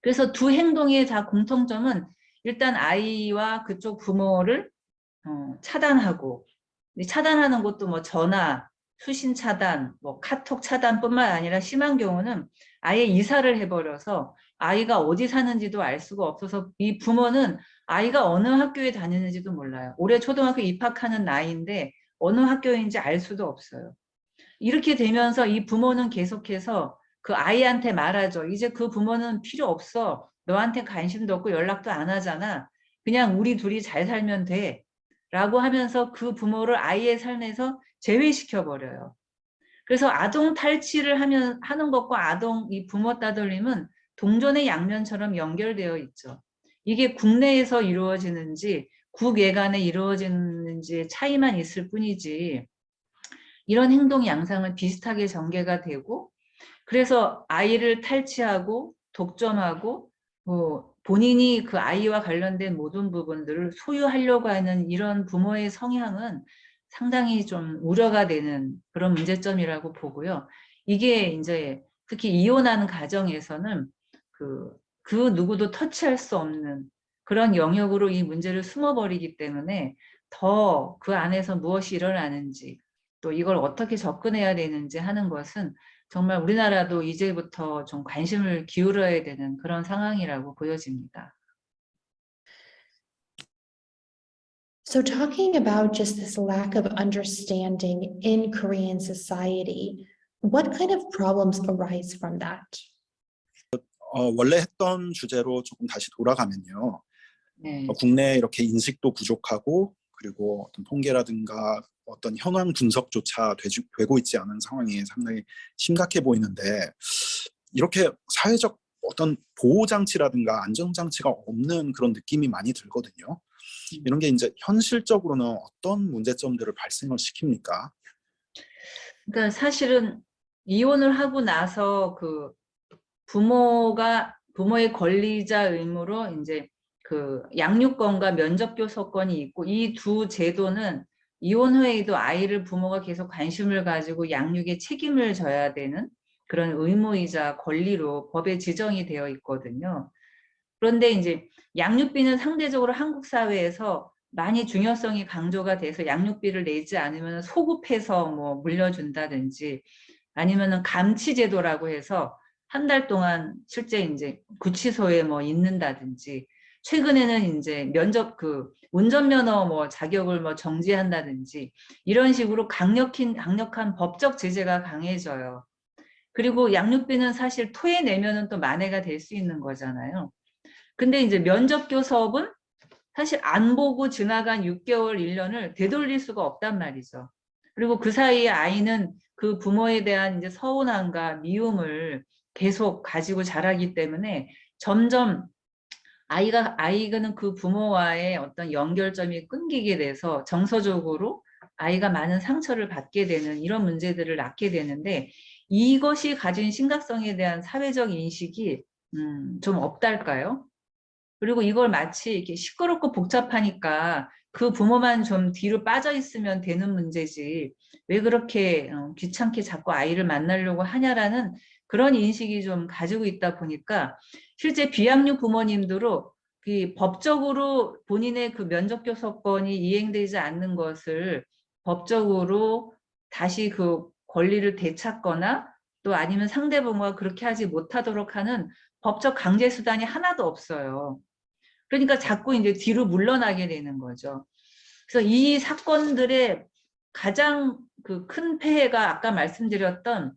그래서 두 행동의 다 공통점은 일단 아이와 그쪽 부모를 차단하고 차단하는 것도 뭐 전화, 수신 차단, 뭐 카톡 차단뿐만 아니라 심한 경우는 아예 이사를 해버려서 아이가 어디 사는지도 알 수가 없어서 이 부모는 아이가 어느 학교에 다니는지도 몰라요. 올해 초등학교 입학하는 나이인데 어느 학교인지 알 수도 없어요. 이렇게 되면서 이 부모는 계속해서 그 아이한테 말하죠. 이제 그 부모는 필요 없어. 너한테 관심도 없고 연락도 안 하잖아. 그냥 우리 둘이 잘 살면 돼. 라고 하면서 그 부모를 아이의 삶에서 제외시켜버려요. 그래서 아동 탈취를 하는 것과 아동 이 부모 따돌림은 동전의 양면처럼 연결되어 있죠. 이게 국내에서 이루어지는지 국외간에 이루어지는지의 차이만 있을 뿐이지 이런 행동 양상은 비슷하게 전개가 되고 그래서 아이를 탈취하고 독점하고 본인이 그 아이와 관련된 모든 부분들을 소유하려고 하는 이런 부모의 성향은 상당히 좀 우려가 되는 그런 문제점이라고 보고요. 이게 이제 특히 이혼하는 가정에서는 그 누구도 터치할 수 없는 그런 영역으로 이 문제를 숨어버리기 때문에 더 그 안에서 무엇이 일어나는지 또 이걸 어떻게 접근해야 되는지 하는 것은 정말 우리나라도 이제부터 좀 관심을 기울여야 되는 그런 상황이라고 보여집니다. So talking about just this lack of understanding in Korean society, what kind of problems arise from that? 원래 했던 주제로 조금 다시 돌아가면요. 네. 국내 이렇게 인식도 부족하고 그리고 어떤 통계라든가 어떤 현황 분석조차 되고 있지 않은 상황이 상당히 심각해 보이는데 이렇게 사회적 어떤 보호장치라든가 안전장치가 없는 그런 느낌이 많이 들거든요. 이런 게 이제 현실적으로는 어떤 문제점들을 발생을 시킵니까? 그러니까 사실은 이혼을 하고 나서 그 부모의 권리자 의무로 이제 그 양육권과 면접교섭권이 있고 이 두 제도는 이혼 후에도 아이를 부모가 계속 관심을 가지고 양육에 책임을 져야 되는 그런 의무이자 권리로 법에 지정이 되어 있거든요. 그런데 이제 양육비는 상대적으로 한국 사회에서 많이 중요성이 강조가 돼서 양육비를 내지 않으면 소급해서 뭐 물려준다든지 아니면은 감치제도라고 해서 한 달 동안 실제 이제 구치소에 뭐 있는다든지 최근에는 이제 운전면허 뭐 자격을 뭐 정지한다든지 이런 식으로 강력한 법적 제재가 강해져요. 그리고 양육비는 사실 토해내면은 또 만회가 될 수 있는 거잖아요. 근데 이제 면접교섭은 사실 안 보고 지나간 6개월, 1년을 되돌릴 수가 없단 말이죠. 그리고 그 사이에 아이는 그 부모에 대한 이제 서운함과 미움을 계속 가지고 자라기 때문에 점점 아이가는 그 부모와의 어떤 연결점이 끊기게 돼서 정서적으로 아이가 많은 상처를 받게 되는 이런 문제들을 낳게 되는데 이것이 가진 심각성에 대한 사회적 인식이 좀 없달까요? 그리고 이걸 마치 이렇게 시끄럽고 복잡하니까 그 부모만 좀 뒤로 빠져 있으면 되는 문제지 왜 그렇게 귀찮게 자꾸 아이를 만나려고 하냐라는 그런 인식이 좀 가지고 있다 보니까 실제 비양육 부모님들도 그 법적으로 본인의 그 면접교섭권이 이행되지 않는 것을 법적으로 다시 그 권리를 되찾거나 또 아니면 상대 부모가 그렇게 하지 못하도록 하는 법적 강제 수단이 하나도 없어요. 그러니까 자꾸 이제 뒤로 물러나게 되는 거죠. 그래서 이 사건들의 가장 그 큰 폐해가 아까 말씀드렸던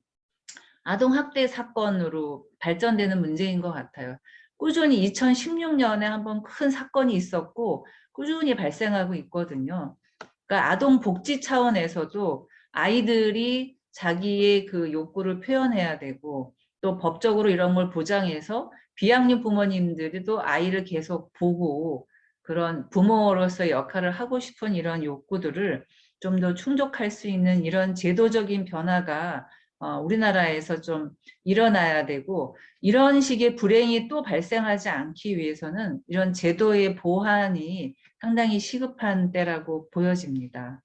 아동학대 사건으로 발전되는 문제인 것 같아요. 꾸준히 2016년에 한번 큰 사건이 있었고 꾸준히 발생하고 있거든요. 그러니까 아동복지 차원에서도 아이들이 자기의 그 욕구를 표현해야 되고 또 법적으로 이런 걸 보장해서 비양육 부모님들도 아이를 계속 보고 그런 부모로서의 역할을 하고 싶은 이런 욕구들을 좀 더 충족할 수 있는 이런 제도적인 변화가 우리나라에서 좀 일어나야 되고 이런 식의 불행이 또 발생하지 않기 위해서는 이런 제도의 보완이 상당히 시급한 때라고 보여집니다.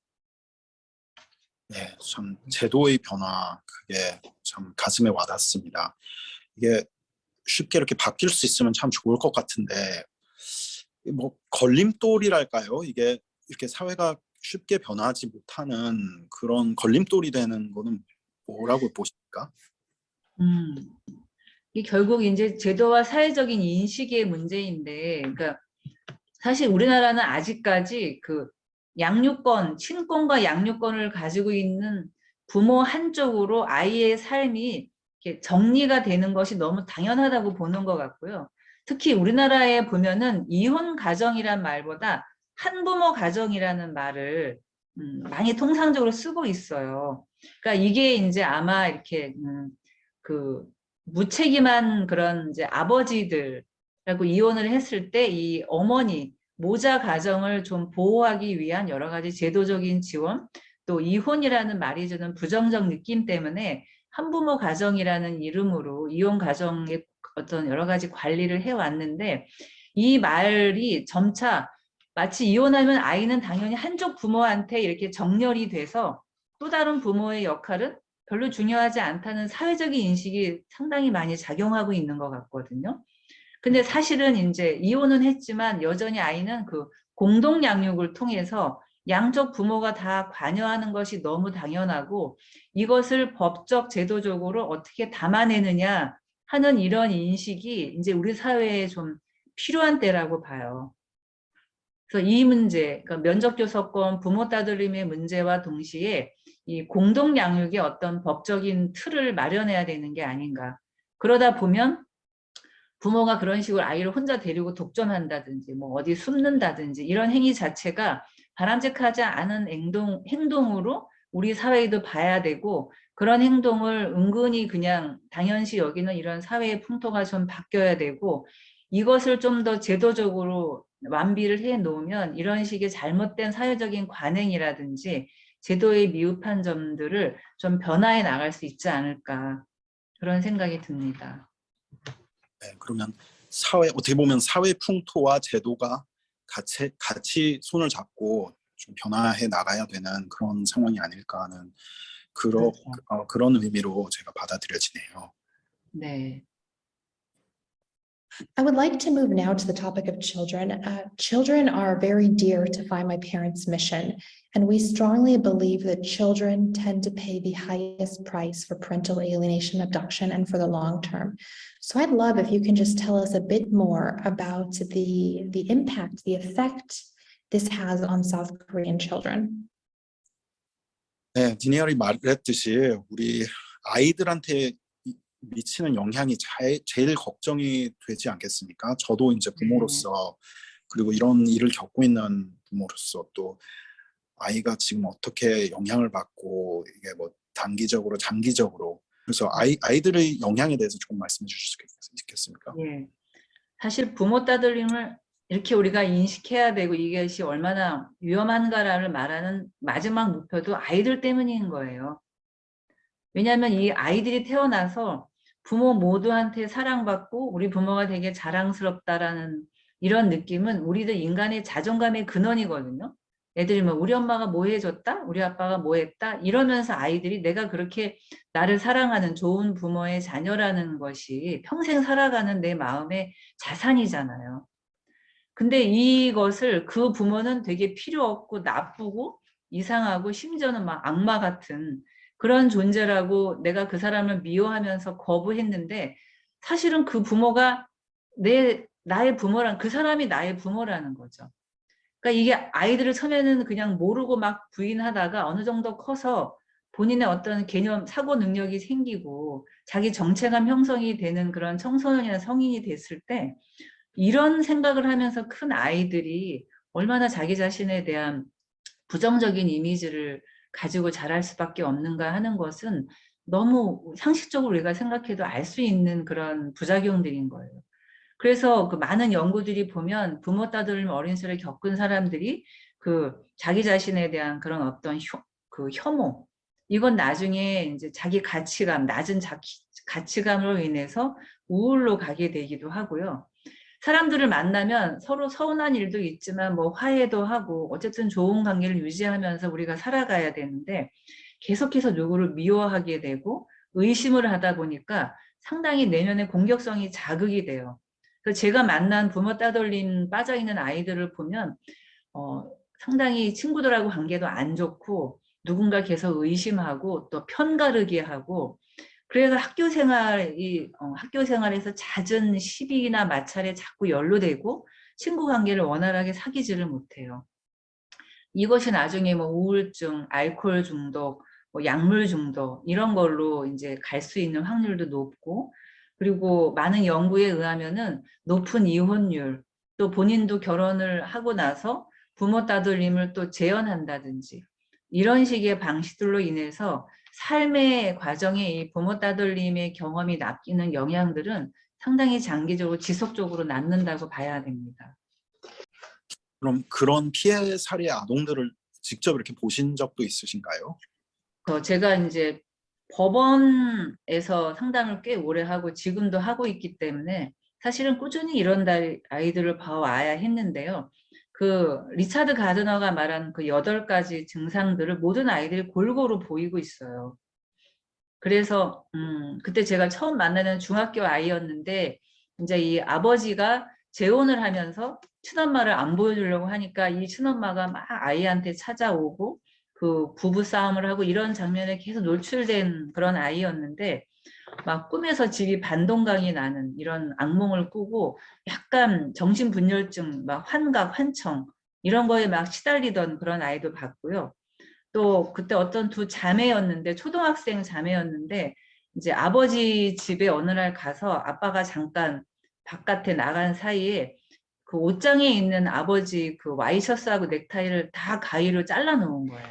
네, 참 제도의 변화 그게 참 가슴에 와닿습니다. 이게 쉽게 이렇게 바뀔 수 있으면 참 좋을 것 같은데 뭐 걸림돌이랄까요? 이게 이렇게 사회가 쉽게 변하지 못하는 그런 걸림돌이 되는 거는 뭐라고 보십니까? 이 결국 이제 제도와 사회적인 인식의 문제인데, 그러니까 사실 우리나라는 아직까지 그 양육권, 친권과 양육권을 가지고 있는 부모 한쪽으로 아이의 삶이 이렇게 정리가 되는 것이 너무 당연하다고 보는 것 같고요. 특히 우리나라에 보면은 이혼 가정이란 말보다 한부모 가정이라는 말을 많이 통상적으로 쓰고 있어요. 그러니까 이게 이제 아마 이렇게 그 무책임한 그런 이제 아버지들하고 이혼을 했을 때 이 어머니 모자 가정을 좀 보호하기 위한 여러 가지 제도적인 지원 또 이혼이라는 말이 주는 부정적 느낌 때문에 한부모 가정이라는 이름으로 이혼 가정의 어떤 여러 가지 관리를 해왔는데 이 말이 점차 마치 이혼하면 아이는 당연히 한쪽 부모한테 이렇게 정렬이 돼서 또 다른 부모의 역할은 별로 중요하지 않다는 사회적인 인식이 상당히 많이 작용하고 있는 것 같거든요. 근데 사실은 이제 이혼은 했지만 여전히 아이는 그 공동 양육을 통해서 양쪽 부모가 다 관여하는 것이 너무 당연하고 이것을 법적 제도적으로 어떻게 담아내느냐 하는 이런 인식이 이제 우리 사회에 좀 필요한 때라고 봐요. 그래서 이 문제, 그러니까 면접교섭권, 부모 따돌림의 문제와 동시에 이 공동 양육의 어떤 법적인 틀을 마련해야 되는 게 아닌가. 그러다 보면 부모가 그런 식으로 아이를 혼자 데리고 독점한다든지 뭐 어디 숨는다든지 이런 행위 자체가 바람직하지 않은 행동으로 우리 사회에도 봐야 되고 그런 행동을 은근히 그냥 당연시 여기는 이런 사회의 풍토가 좀 바뀌어야 되고 이것을 좀 더 제도적으로 완비를 해 놓으면 이런 식의 잘못된 사회적인 관행이라든지 제도의 미흡한 점들을 좀 변화해 나갈 수 있지 않을까 그런 생각이 듭니다. 네, 그러면 어떻게 보면 사회 풍토와 제도가 같이 손을 잡고 좀 변화해 나가야 되는 그런 상황이 아닐까 하는 그런 의미로 제가 받아들여지네요. 네. I would like to move now to the topic of children. Children are very dear to Find My Parents mission, and we strongly believe that children tend to pay the highest price for parental alienation, abduction, and for the long term. So I'd love if you can just tell us a bit more about the impact, the effect this has on South Korean children. 네, 디니얼이 말했듯이 우리 아이들한테 미치는 영향이 제일 걱정이 되지 않겠습니까? 저도 이제 부모로서 그리고 이런 일을 겪고 있는 부모로서 또 아이가 지금 어떻게 영향을 받고 이게 뭐 단기적으로 장기적으로 그래서 아이들의 영향에 대해서 조금 말씀해 주실 수 있겠습니까? 예. 사실 부모 따돌림을 이렇게 우리가 인식해야 되고 이것이 얼마나 위험한가를 말하는 마지막 목표도 아이들 때문인 거예요. 왜냐하면 이 아이들이 태어나서 부모 모두한테 사랑받고 우리 부모가 되게 자랑스럽다라는 이런 느낌은 우리들 인간의 자존감의 근원이거든요. 애들이 뭐 우리 엄마가 뭐 해줬다? 우리 아빠가 뭐 했다? 이러면서 아이들이 내가 그렇게 나를 사랑하는 좋은 부모의 자녀라는 것이 평생 살아가는 내 마음의 자산이잖아요. 근데 이것을 그 부모는 되게 필요 없고 나쁘고 이상하고 심지어는 막 악마 같은 그런 존재라고 내가 그 사람을 미워하면서 거부했는데 사실은 그 부모가 나의 부모란 그 사람이 나의 부모라는 거죠. 그러니까 이게 아이들을 처음에는 그냥 모르고 막 부인하다가 어느 정도 커서 본인의 어떤 개념, 사고 능력이 생기고 자기 정체감 형성이 되는 그런 청소년이나 성인이 됐을 때 이런 생각을 하면서 큰 아이들이 얼마나 자기 자신에 대한 부정적인 이미지를 가지고 자랄 수밖에 없는가 하는 것은 너무 상식적으로 우리가 생각해도 알 수 있는 그런 부작용들인 거예요. 그래서 그 많은 연구들이 보면 부모 따돌림 어린 시절에 겪은 사람들이 그 자기 자신에 대한 그런 어떤 혐오 이건 나중에 이제 자기 가치감 낮은 가치감으로 인해서 우울로 가게 되기도 하고요. 사람들을 만나면 서로 서운한 일도 있지만 뭐 화해도 하고 어쨌든 좋은 관계를 유지하면서 우리가 살아가야 되는데 계속해서 누구를 미워하게 되고 의심을 하다 보니까 상당히 내면의 공격성이 자극이 돼요. 그래서 제가 만난 부모 따돌림 빠져있는 아이들을 보면 상당히 친구들하고 관계도 안 좋고 누군가 계속 의심하고 또 편가르게 하고 그래서 학교 생활에서 잦은 시비나 마찰에 자꾸 연루되고 친구 관계를 원활하게 사귀지를 못해요. 이것이 나중에 뭐 우울증, 알코올 중독, 뭐 약물 중독 이런 걸로 이제 갈 수 있는 확률도 높고 그리고 많은 연구에 의하면은 높은 이혼율 또 본인도 결혼을 하고 나서 부모 따돌림을 또 재혼한다든지 이런 식의 방식들로 인해서 삶의 과정에 이 부모 따돌림의 경험이 남기는 영향들은 상당히 장기적으로 지속적으로 남는다고 봐야 됩니다. 그럼 그런 피해 사례 아동들을 직접 이렇게 보신 적도 있으신가요? 제가 이제 법원에서 상담을 꽤 오래 하고 지금도 하고 있기 때문에 사실은 꾸준히 이런 아이들을 봐와야 했는데요. 그 리차드 가드너가 말한 그 8가지 증상들을 모든 아이들이 골고루 보이고 있어요. 그래서 그때 제가 처음 만나는 중학교 아이였는데 이제 이 아버지가 재혼을 하면서 친엄마를 안 보여주려고 하니까 이 친엄마가 막 아이한테 찾아오고 그 부부 싸움을 하고 이런 장면에 계속 노출된 그런 아이였는데 막 꿈에서 집이 반동강이 나는 이런 악몽을 꾸고 약간 정신분열증, 막 환각, 환청 이런 거에 막 시달리던 그런 아이도 봤고요. 또 그때 어떤 두 자매였는데 초등학생 자매였는데 이제 아버지 집에 어느 날 가서 아빠가 잠깐 바깥에 나간 사이에 그 옷장에 있는 아버지 그 와이셔츠하고 넥타이를 다 가위로 잘라 놓은 거예요.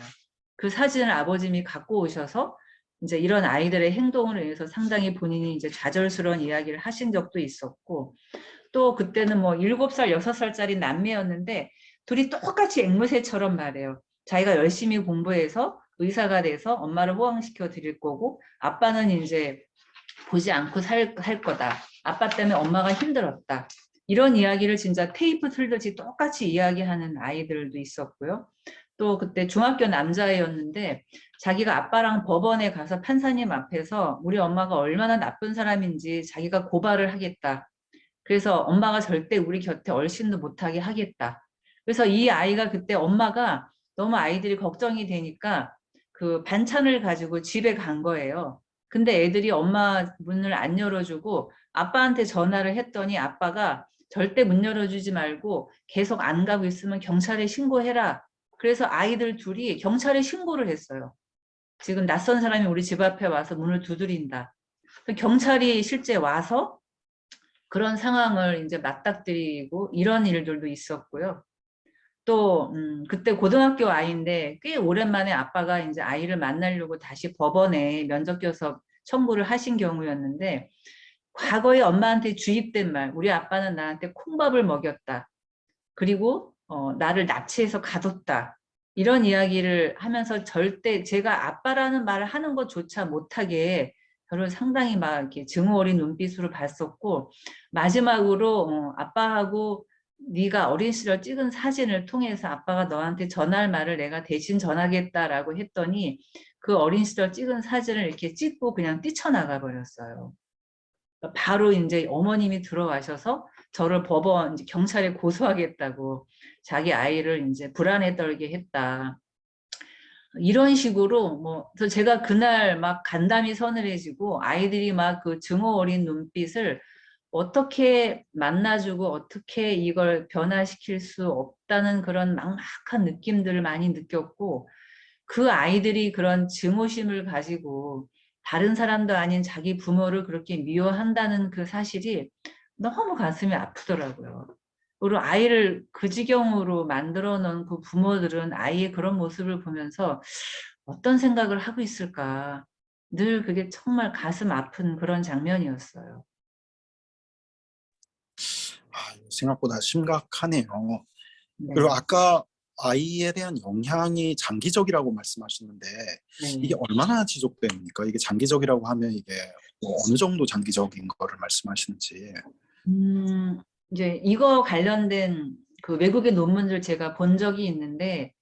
그 사진을 아버님이 갖고 오셔서 이제 이런 아이들의 행동을 인해서 상당히 본인이 이제 좌절스러운 이야기를 하신 적도 있었고 또 그때는 뭐 7살, 6살짜리 남매였는데 둘이 똑같이 앵무새처럼 말해요. 자기가 열심히 공부해서 의사가 돼서 엄마를 호강시켜 드릴 거고 아빠는 이제 보지 않고 살 거다. 아빠 때문에 엄마가 힘들었다. 이런 이야기를 진짜 테이프 틀듯이 똑같이 이야기하는 아이들도 있었고요. 또 그때 중학교 남자애였는데 자기가 아빠랑 법원에 가서 판사님 앞에서 우리 엄마가 얼마나 나쁜 사람인지 자기가 고발을 하겠다. 그래서 엄마가 절대 우리 곁에 얼씬도 못하게 하겠다. 그래서 이 아이가 그때 엄마가 너무 아이들이 걱정이 되니까 그 반찬을 가지고 집에 간 거예요. 근데 애들이 엄마 문을 안 열어주고 아빠한테 전화를 했더니 아빠가 절대 문 열어주지 말고 계속 안 가고 있으면 경찰에 신고해라. 그래서 아이들 둘이 경찰에 신고를 했어요. 지금 낯선 사람이 우리 집 앞에 와서 문을 두드린다. 경찰이 실제 와서 그런 상황을 이제 맞닥뜨리고 이런 일들도 있었고요. 또 그때 고등학교 아이인데 꽤 오랜만에 아빠가 이제 아이를 만나려고 다시 법원에 면접교섭 청구를 하신 경우였는데 과거에 엄마한테 주입된 말, 우리 아빠는 나한테 콩밥을 먹였다. 그리고 나를 납치해서 가뒀다. 이런 이야기를 하면서 절대 제가 아빠라는 말을 하는 것조차 못하게 저를 상당히 막 이렇게 증오 어린 눈빛으로 봤었고 마지막으로 아빠하고 네가 어린 시절 찍은 사진을 통해서 아빠가 너한테 전할 말을 내가 대신 전하겠다라고 했더니 그 어린 시절 찍은 사진을 이렇게 찍고 그냥 뛰쳐나가 버렸어요. 바로 이제 어머님이 들어가셔서 저를 법원 이제 경찰에 고소하겠다고 자기 아이를 이제 불안에 떨게 했다. 이런 식으로 뭐 그래서 제가 그날 막 간담이 서늘해지고 아이들이 막 그 증오 어린 눈빛을 어떻게 만나주고 어떻게 이걸 변화시킬 수 없다는 그런 막막한 느낌들을 많이 느꼈고 그 아이들이 그런 증오심을 가지고 다른 사람도 아닌 자기 부모를 그렇게 미워한다는 그 사실이 너무 가슴이 아프더라고요. 그리고 아이를 그 지경으로 만들어 놓은 그 부모들은 아이의 그런 모습을 보면서 어떤 생각을 하고 있을까. 늘 그게 정말 가슴 아픈 그런 장면이었어요. 생각보다 심각하네요. 네. 그리고 아까 아이에 대한 영향이 장기적이라고 말씀하셨는데 네. 이게 얼마나 지속됩니까? 이게 장기적이라고 하면 이게 뭐 어느 정도 장기적인 거를 말씀하시는지. 이제 이거 관련된 그 외국의 논문들 제가 본 적이 있는데,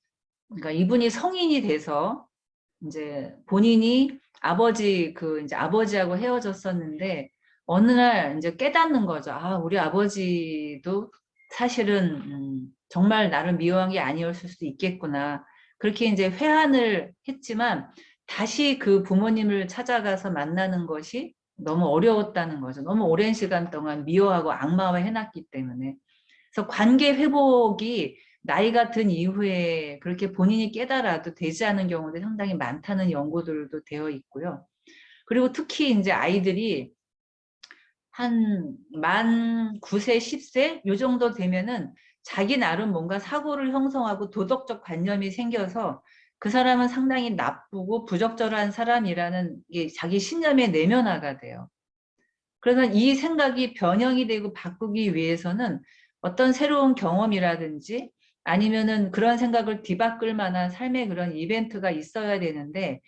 그러니까 이분이 성인이 돼서 이제 본인이 이제 아버지하고 헤어졌었는데 어느 날 이제 깨닫는 거죠. 아, 우리 아버지도 사실은 정말 나를 미워한 게 아니었을 수도 있겠구나. 그렇게 이제 회한을 했지만 다시 그 부모님을 찾아가서 만나는 것이 너무 어려웠다는 거죠. 너무 오랜 시간 동안 미워하고 악마화해놨기 때문에. 그래서 관계 회복이 나이가 든 이후에 그렇게 본인이 깨달아도 되지 않은 경우도 상당히 많다는 연구들도 되어 있고요. 그리고 특히 이제 아이들이 한 만 9세, 10세 요 정도 되면은 자기 나름 뭔가 사고를 형성하고 도덕적 관념이 생겨서 그 사람은 상당히 나쁘고 부적절한 사람이라는 게 자기 신념에 내면화가 돼요. 그래서 이 생각이 변형이 되고 바꾸기 위해서는 어떤 새로운 경험이라든지 아니면은 그런 생각을 뒤바꿀 만한 삶의 그런 이벤트가 있어야 되는데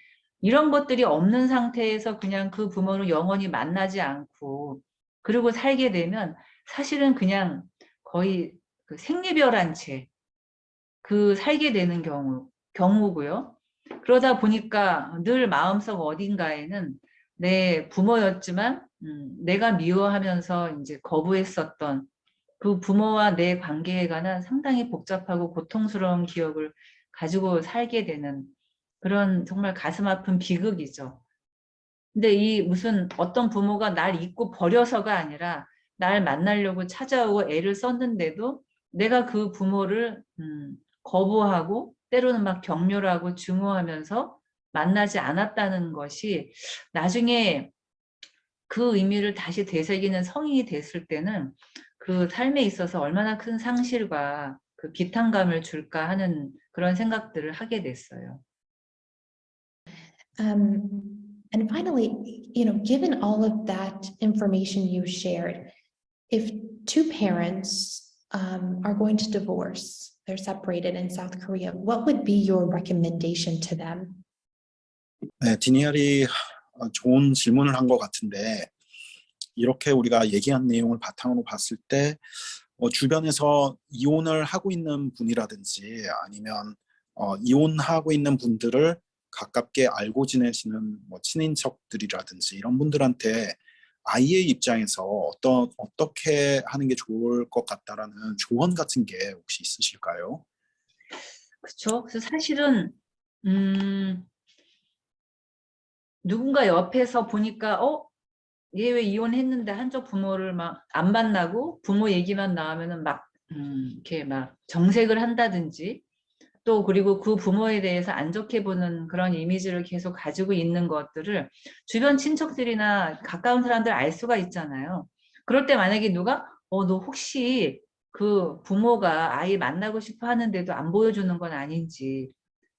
이런 것들이 없는 상태에서 그냥 그 부모를 영원히 만나지 않고 그리고 살게 되면 사실은 그냥 거의 그 생리별한 채 그 살게 되는 경우고요. 그러다 보니까 늘 마음속 어딘가에는 내 부모였지만 내가 미워하면서 이제 거부했었던 그 부모와 내 관계에 관한 상당히 복잡하고 고통스러운 기억을 가지고 살게 되는 그런 정말 가슴 아픈 비극이죠. 근데 이 무슨 어떤 부모가 날 잊고 버려서가 아니라 날 만나려고 찾아오고 애를 썼는데도 내가 그 부모를 거부하고 때로는 막 경멸하고 증오하면서 만나지 않았다는 것이 나중에 그 의미를 다시 되새기는 성인이 됐을 때는 그 삶에 있어서 얼마나 큰 상실과 그 비탄감을 줄까 하는 그런 생각들을 하게 됐어요. And finally, given all of that information you shared, if two parents are going to divorce, they're separated in South Korea, what would be your recommendation to them? 네, 디니알이 좋은 질문을 한 것 같은데 이렇게 우리가 얘기한 내용을 바탕으로 봤을 때 주변에서 이혼을 하고 있는 분이라든지 아니면 이혼하고 있는 분들을 가깝게 알고 지내시는 뭐 친인척들이라든지 이런 분들한테 아이의 입장에서 어떻게 하는 게 좋을 것 같다라는 조언 같은 게 혹시 있으실까요? 그렇죠. 그래서 사실은 누군가 옆에서 보니까 얘 왜 이혼했는데 한쪽 부모를 막 안 만나고 부모 얘기만 나오면은 막 이렇게 막 정색을 한다든지 또 그리고 그 부모에 대해서 안 좋게 보는 그런 이미지를 계속 가지고 있는 것들을 주변 친척들이나 가까운 사람들 알 수가 있잖아요. 그럴 때 만약에 누가 너 혹시 그 부모가 아이 만나고 싶어 하는데도 안 보여주는 건 아닌지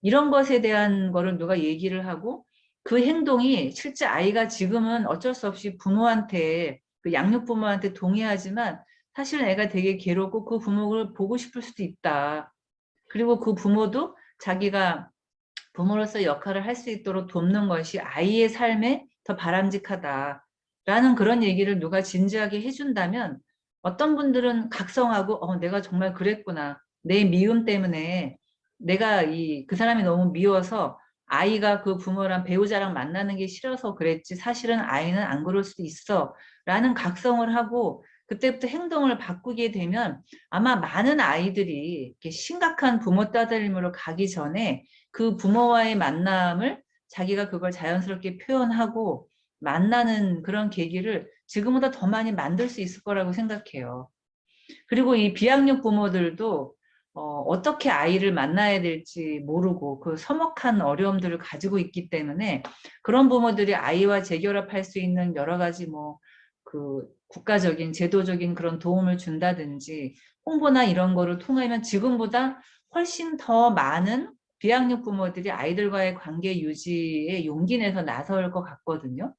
이런 것에 대한 거를 누가 얘기를 하고 그 행동이 실제 아이가 지금은 어쩔 수 없이 부모한테 그 양육 부모한테 동의하지만 사실 애가 되게 괴롭고 그 부모를 보고 싶을 수도 있다. 그리고 그 부모도 자기가 부모로서 역할을 할 수 있도록 돕는 것이 아이의 삶에 더 바람직하다라는 그런 얘기를 누가 진지하게 해준다면 어떤 분들은 각성하고 내가 정말 그랬구나. 내 미움 때문에 내가 그 사람이 너무 미워서 아이가 그 부모랑 배우자랑 만나는 게 싫어서 그랬지 사실은 아이는 안 그럴 수도 있어 라는 각성을 하고 그때부터 행동을 바꾸게 되면 아마 많은 아이들이 이렇게 심각한 부모 따돌림으로 가기 전에 그 부모와의 만남을 자기가 그걸 자연스럽게 표현하고 만나는 그런 계기를 지금보다 더 많이 만들 수 있을 거라고 생각해요. 그리고 이 비양육 부모들도 어떻게 아이를 만나야 될지 모르고 그 서먹한 어려움들을 가지고 있기 때문에 그런 부모들이 아이와 재결합할 수 있는 여러 가지 그 국가적인 제도적인 그런 도움을 준다든지 홍보나 이런 거를 통하면 지금보다 훨씬 더 많은 비양육 부모들이 아이들과의 관계 유지에 용기 내서 나설 것 같거든요.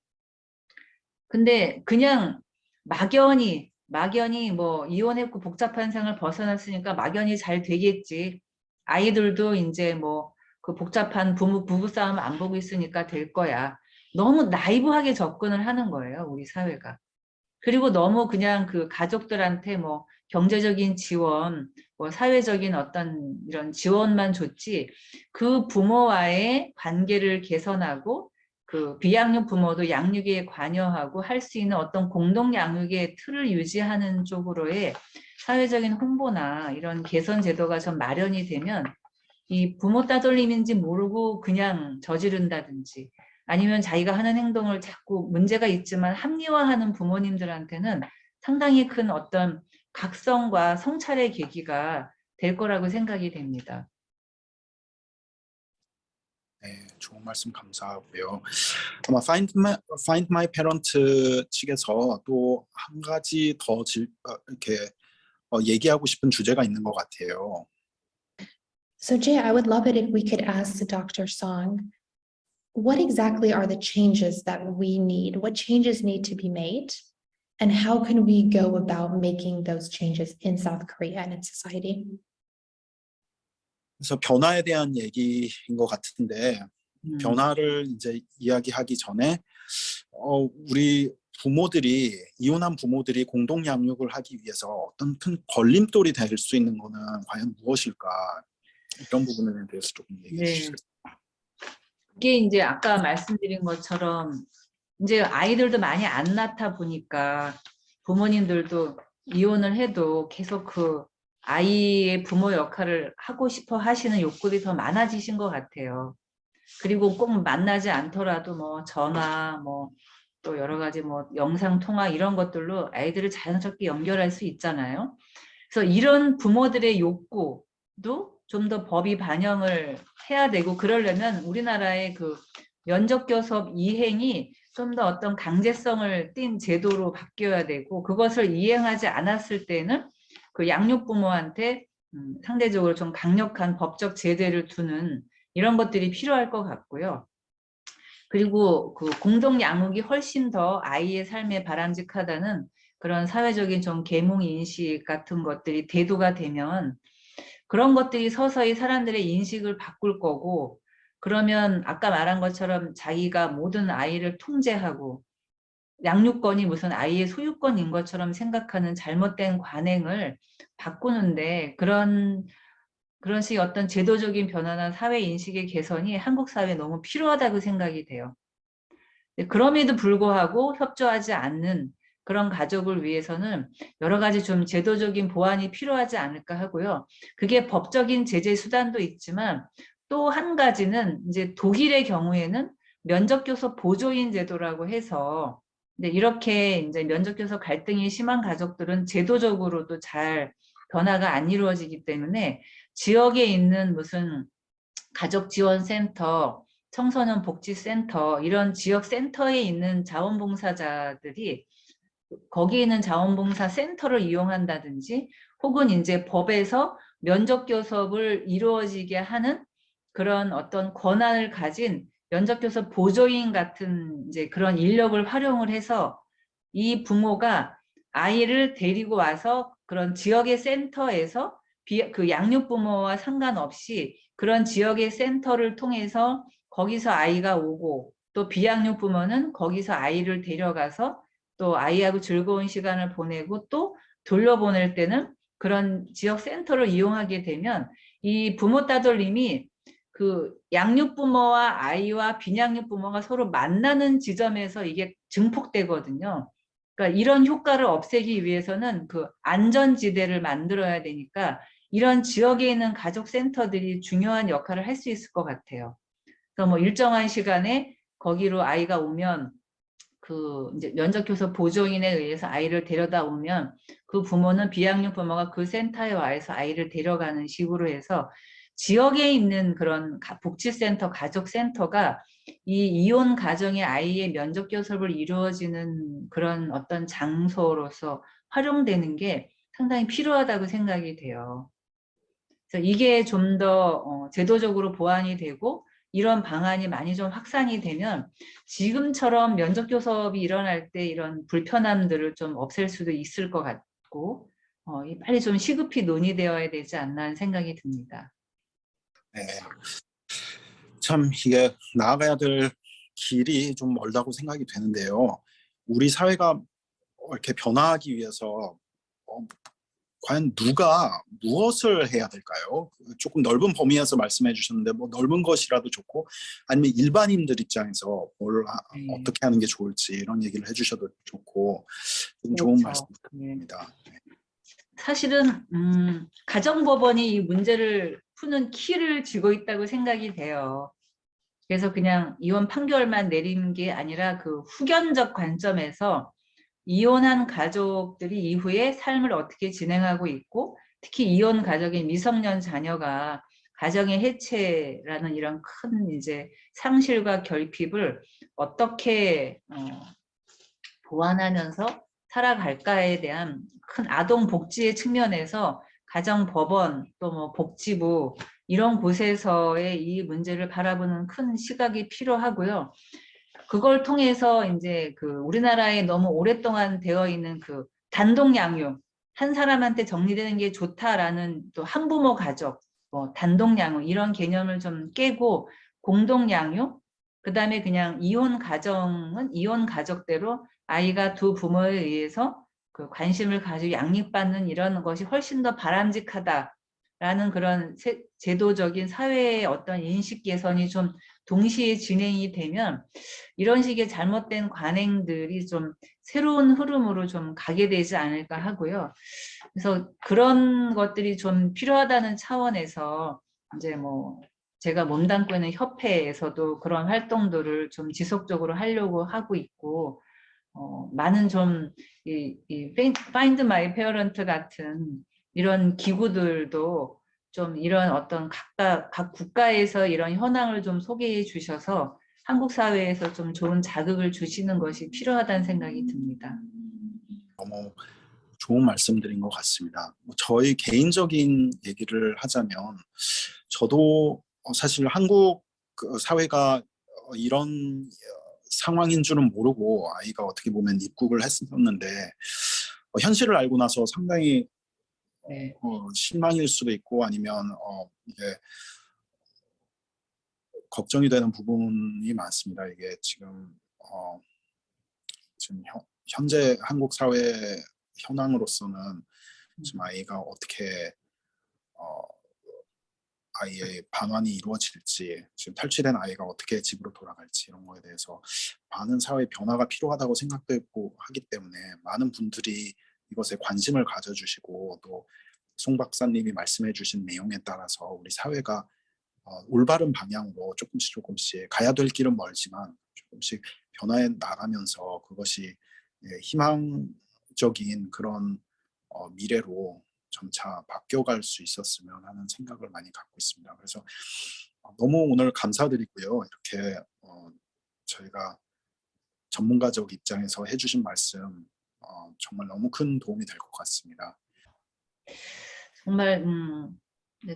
근데 그냥 막연히 뭐 이혼했고 복잡한 생을 벗어났으니까 막연히 잘 되겠지. 아이들도 이제 뭐 그 복잡한 부부싸움 안 보고 있으니까 될 거야. 너무 나이브하게 접근을 하는 거예요, 우리 사회가. 그리고 너무 그냥 그 가족들한테 뭐 경제적인 지원, 뭐 사회적인 어떤 이런 지원만 줬지 그 부모와의 관계를 개선하고 그 비양육 부모도 양육에 관여하고 할 수 있는 어떤 공동 양육의 틀을 유지하는 쪽으로의 사회적인 홍보나 이런 개선 제도가 좀 마련이 되면 이 부모 따돌림인지 모르고 그냥 저지른다든지 아니면 자기가 하는 행동을 자꾸 문제가 있지만 합리화하는 부모님들한테는 상당히 큰 어떤 각성과 성찰의 계기가 될 거라고 생각이 됩니다. 네, 좋은 말씀 감사하고요. 아마 Find My Parent 측에서 또 한 가지 더 이렇게 얘기하고 싶은 주제가 있는 것 같아요. So Jay, I would love it if we could ask Dr. Song, what exactly are the changes that we need? What changes need to be made? And how can we go about making those changes in South Korea and in society? 그래서 변화에 대한 얘기인 것 같은데 변화를 이제 이야기하기 전에 우리 부모들이 이혼한 부모들이 공동 양육을 하기 위해서 어떤 큰 걸림돌이 될 수 있는 거는 과연 무엇일까? 이런 부분에 대해서 조금 얘기해 주실까요? 그게 이제 아까 말씀드린 것처럼 이제 아이들도 많이 안 낳다 보니까 부모님들도 이혼을 해도 계속 그 아이의 부모 역할을 하고 싶어 하시는 욕구들이 더 많아지신 것 같아요. 그리고 꼭 만나지 않더라도 뭐 전화, 뭐 또 여러 가지 뭐 영상 통화 이런 것들로 아이들을 자연스럽게 연결할 수 있잖아요. 그래서 이런 부모들의 욕구도 좀 더 법이 반영을 해야 되고, 그러려면 우리나라의 그 면접교섭 이행이 좀 더 어떤 강제성을 띈 제도로 바뀌어야 되고, 그것을 이행하지 않았을 때는 그 양육부모한테 상대적으로 좀 강력한 법적 제재를 두는 이런 것들이 필요할 것 같고요. 그리고 그 공동 양육이 훨씬 더 아이의 삶에 바람직하다는 그런 사회적인 좀 계몽 인식 같은 것들이 대두가 되면 그런 것들이 서서히 사람들의 인식을 바꿀 거고, 그러면 아까 말한 것처럼 자기가 모든 아이를 통제하고 양육권이 무슨 아이의 소유권인 것처럼 생각하는 잘못된 관행을 바꾸는데 그런 식의 어떤 제도적인 변화나 사회 인식의 개선이 한국 사회에 너무 필요하다고 생각이 돼요. 그럼에도 불구하고 협조하지 않는 그런 가족을 위해서는 여러 가지 좀 제도적인 보완이 필요하지 않을까 하고요. 그게 법적인 제재 수단도 있지만 또 한 가지는 이제 독일의 경우에는 면접교섭 보조인 제도라고 해서 이렇게 이제 면접교섭 갈등이 심한 가족들은 제도적으로도 잘 변화가 안 이루어지기 때문에 지역에 있는 무슨 가족지원센터, 청소년 복지센터 이런 지역 센터에 있는 자원봉사자들이 거기에 있는 자원봉사 센터를 이용한다든지 혹은 이제 법에서 면접교섭을 이루어지게 하는 그런 어떤 권한을 가진 면접교섭 보조인 같은 이제 그런 인력을 활용을 해서 이 부모가 아이를 데리고 와서 그런 지역의 센터에서 그 양육부모와 상관없이 그런 지역의 센터를 통해서 거기서 아이가 오고 또 비양육 부모는 거기서 아이를 데려가서 또 아이하고 즐거운 시간을 보내고 또 돌려보낼 때는 그런 지역 센터를 이용하게 되면 이 부모 따돌림이 그 양육 부모와 아이와 빈양육 부모가 서로 만나는 지점에서 이게 증폭되거든요. 그러니까 이런 효과를 없애기 위해서는 그 안전지대를 만들어야 되니까 이런 지역에 있는 가족센터들이 중요한 역할을 할 수 있을 것 같아요. 그래서 뭐 일정한 시간에 거기로 아이가 오면 그 이제 면접교섭 보조인에 의해서 아이를 데려다 오면 그 부모는 비양육 부모가 그 센터에 와서 아이를 데려가는 식으로 해서 지역에 있는 그런 복지센터, 가족센터가 이 이혼 가정의 아이의 면접교섭을 이루어지는 그런 어떤 장소로서 활용되는 게 상당히 필요하다고 생각이 돼요. 그래서 이게 좀 더 제도적으로 보완이 되고 이런 방안이 많이 좀 확산이 되면 지금처럼 면접교섭이 일어날 때 이런 불편함들을 좀 없앨 수도 있을 것 같고 빨리 좀 시급히 논의되어야 되지 않나 하는 생각이 듭니다. 네. 참 이게 나아가야 될 길이 좀 멀다고 생각이 되는데요. 우리 사회가 이렇게 변화하기 위해서 과연 누가 무엇을 해야 될까요? 조금 넓은 범위에서 말씀해 주셨는데 뭐 넓은 것이라도 좋고 아니면 일반인들 입장에서 뭘 어떻게 하는 게 좋을지 이런 얘기를 해주셔도 좋고 좀 좋은 말씀 부탁드립니다. 사실은 가정법원이 이 문제를 푸는 키를 쥐고 있다고 생각이 돼요. 그래서 그냥 이혼 판결만 내리는 게 아니라 그 후견적 관점에서 이혼한 가족들이 이후에 삶을 어떻게 진행하고 있고 특히 이혼 가족의 미성년 자녀가 가정의 해체라는 이런 큰 이제 상실과 결핍을 어떻게 보완하면서 살아갈까에 대한 큰 아동 복지의 측면에서 가정법원 또 뭐 복지부 이런 곳에서의 이 문제를 바라보는 큰 시각이 필요하고요. 그걸 통해서 이제 그 우리나라에 너무 오랫동안 되어 있는 그 단독 양육, 한 사람한테 정리되는 게 좋다라는 또 한부모 가족, 뭐 단독 양육 이런 개념을 좀 깨고 공동 양육, 그다음에 그냥 이혼 가정은 이혼 가족대로 아이가 두 부모에 의해서 그 관심을 가지고 양육받는 이런 것이 훨씬 더 바람직하다라는 그런 제도적인 사회의 어떤 인식 개선이 좀 동시에 진행이 되면 이런 식의 잘못된 관행들이 좀 새로운 흐름으로 좀 가게 되지 않을까 하고요. 그래서 그런 것들이 좀 필요하다는 차원에서 이제 뭐 제가 몸담고 있는 협회에서도 그런 활동들을 좀 지속적으로 하려고 하고 있고, 많은 좀 이 Find My Parent 같은 이런 기구들도 좀 이런 어떤 각 국가에서 이런 현황을 좀 소개해 주셔서 한국 사회에서 좀 좋은 자극을 주시는 것이 필요하다는 생각이 듭니다. 너무 좋은 말씀드린 것 같습니다. 저희 개인적인 얘기를 하자면 저도 사실 한국 사회가 이런 상황인 줄은 모르고 아이가 어떻게 보면 입국을 했었는데 현실을 알고 나서 상당히 네. 실망일 수도 있고 아니면 이게 걱정이 되는 부분이 많습니다. 이게 지금 현재 한국 사회 현황으로서는 지금 아이가 어떻게 아이의 반환이 이루어질지, 지금 탈취된 아이가 어떻게 집으로 돌아갈지 이런 거에 대해서 많은 사회 변화가 필요하다고 생각되고 하기 때문에 많은 분들이 이것에 관심을 가져주시고 또 송 박사님이 말씀해 주신 내용에 따라서 우리 사회가 올바른 방향으로 조금씩 가야 될 길은 멀지만 조금씩 변화해 나가면서 그것이 희망적인 그런 미래로 점차 바뀌어갈 수 있었으면 하는 생각을 많이 갖고 있습니다. 그래서 너무 오늘 감사드리고요. 이렇게 저희가 전문가적 입장에서 해주신 말씀 정말 너무 큰 도움이 될 것 같습니다. 정말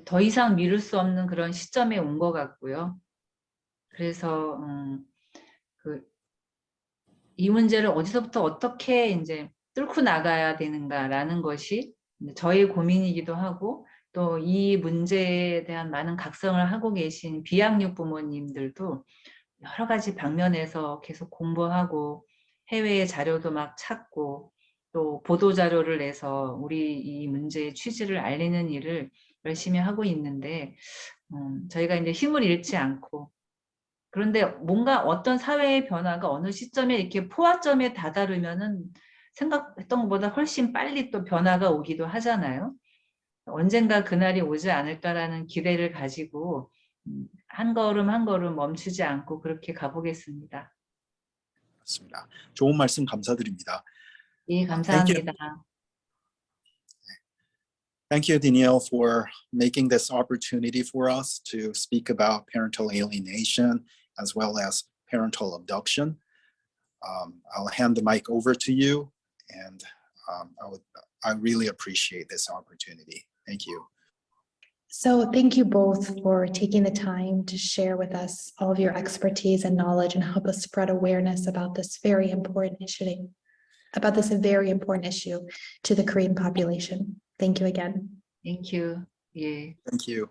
더 이상 미룰 수 없는 그런 시점에 온 것 같고요. 그래서 이 문제를 어디서부터 어떻게 이제 뚫고 나가야 되는가라는 것이 저의 고민이기도 하고, 또 이 문제에 대한 많은 각성을 하고 계신 비양육 부모님들도 여러 가지 방면에서 계속 공부하고 해외의 자료도 막 찾고 또 보도 자료를 내서 우리 이 문제의 취지를 알리는 일을 열심히 하고 있는데, 저희가 이제 힘을 잃지 않고, 그런데 뭔가 어떤 사회의 변화가 어느 시점에 이렇게 포화점에 다다르면은 생각했던 것보다 훨씬 빨리 또 변화가 오기도 하잖아요. 언젠가 그날이 오지 않을까라는 기대를 가지고 한 걸음 한 걸음 멈추지 않고 그렇게 가보겠습니다. 그렇습니다. 좋은 말씀 감사드립니다. 예, Thank you. 감사합니다. Thank you, Danielle, for making this opportunity for us to speak about parental alienation as well as parental abduction. I'll hand the mic over to you, and I really appreciate this opportunity. Thank you. So thank you both for taking the time to share with us all of your expertise and knowledge and help us spread awareness about this very important issue, to the Korean population. Thank you again. Thank you. 예. Thank you.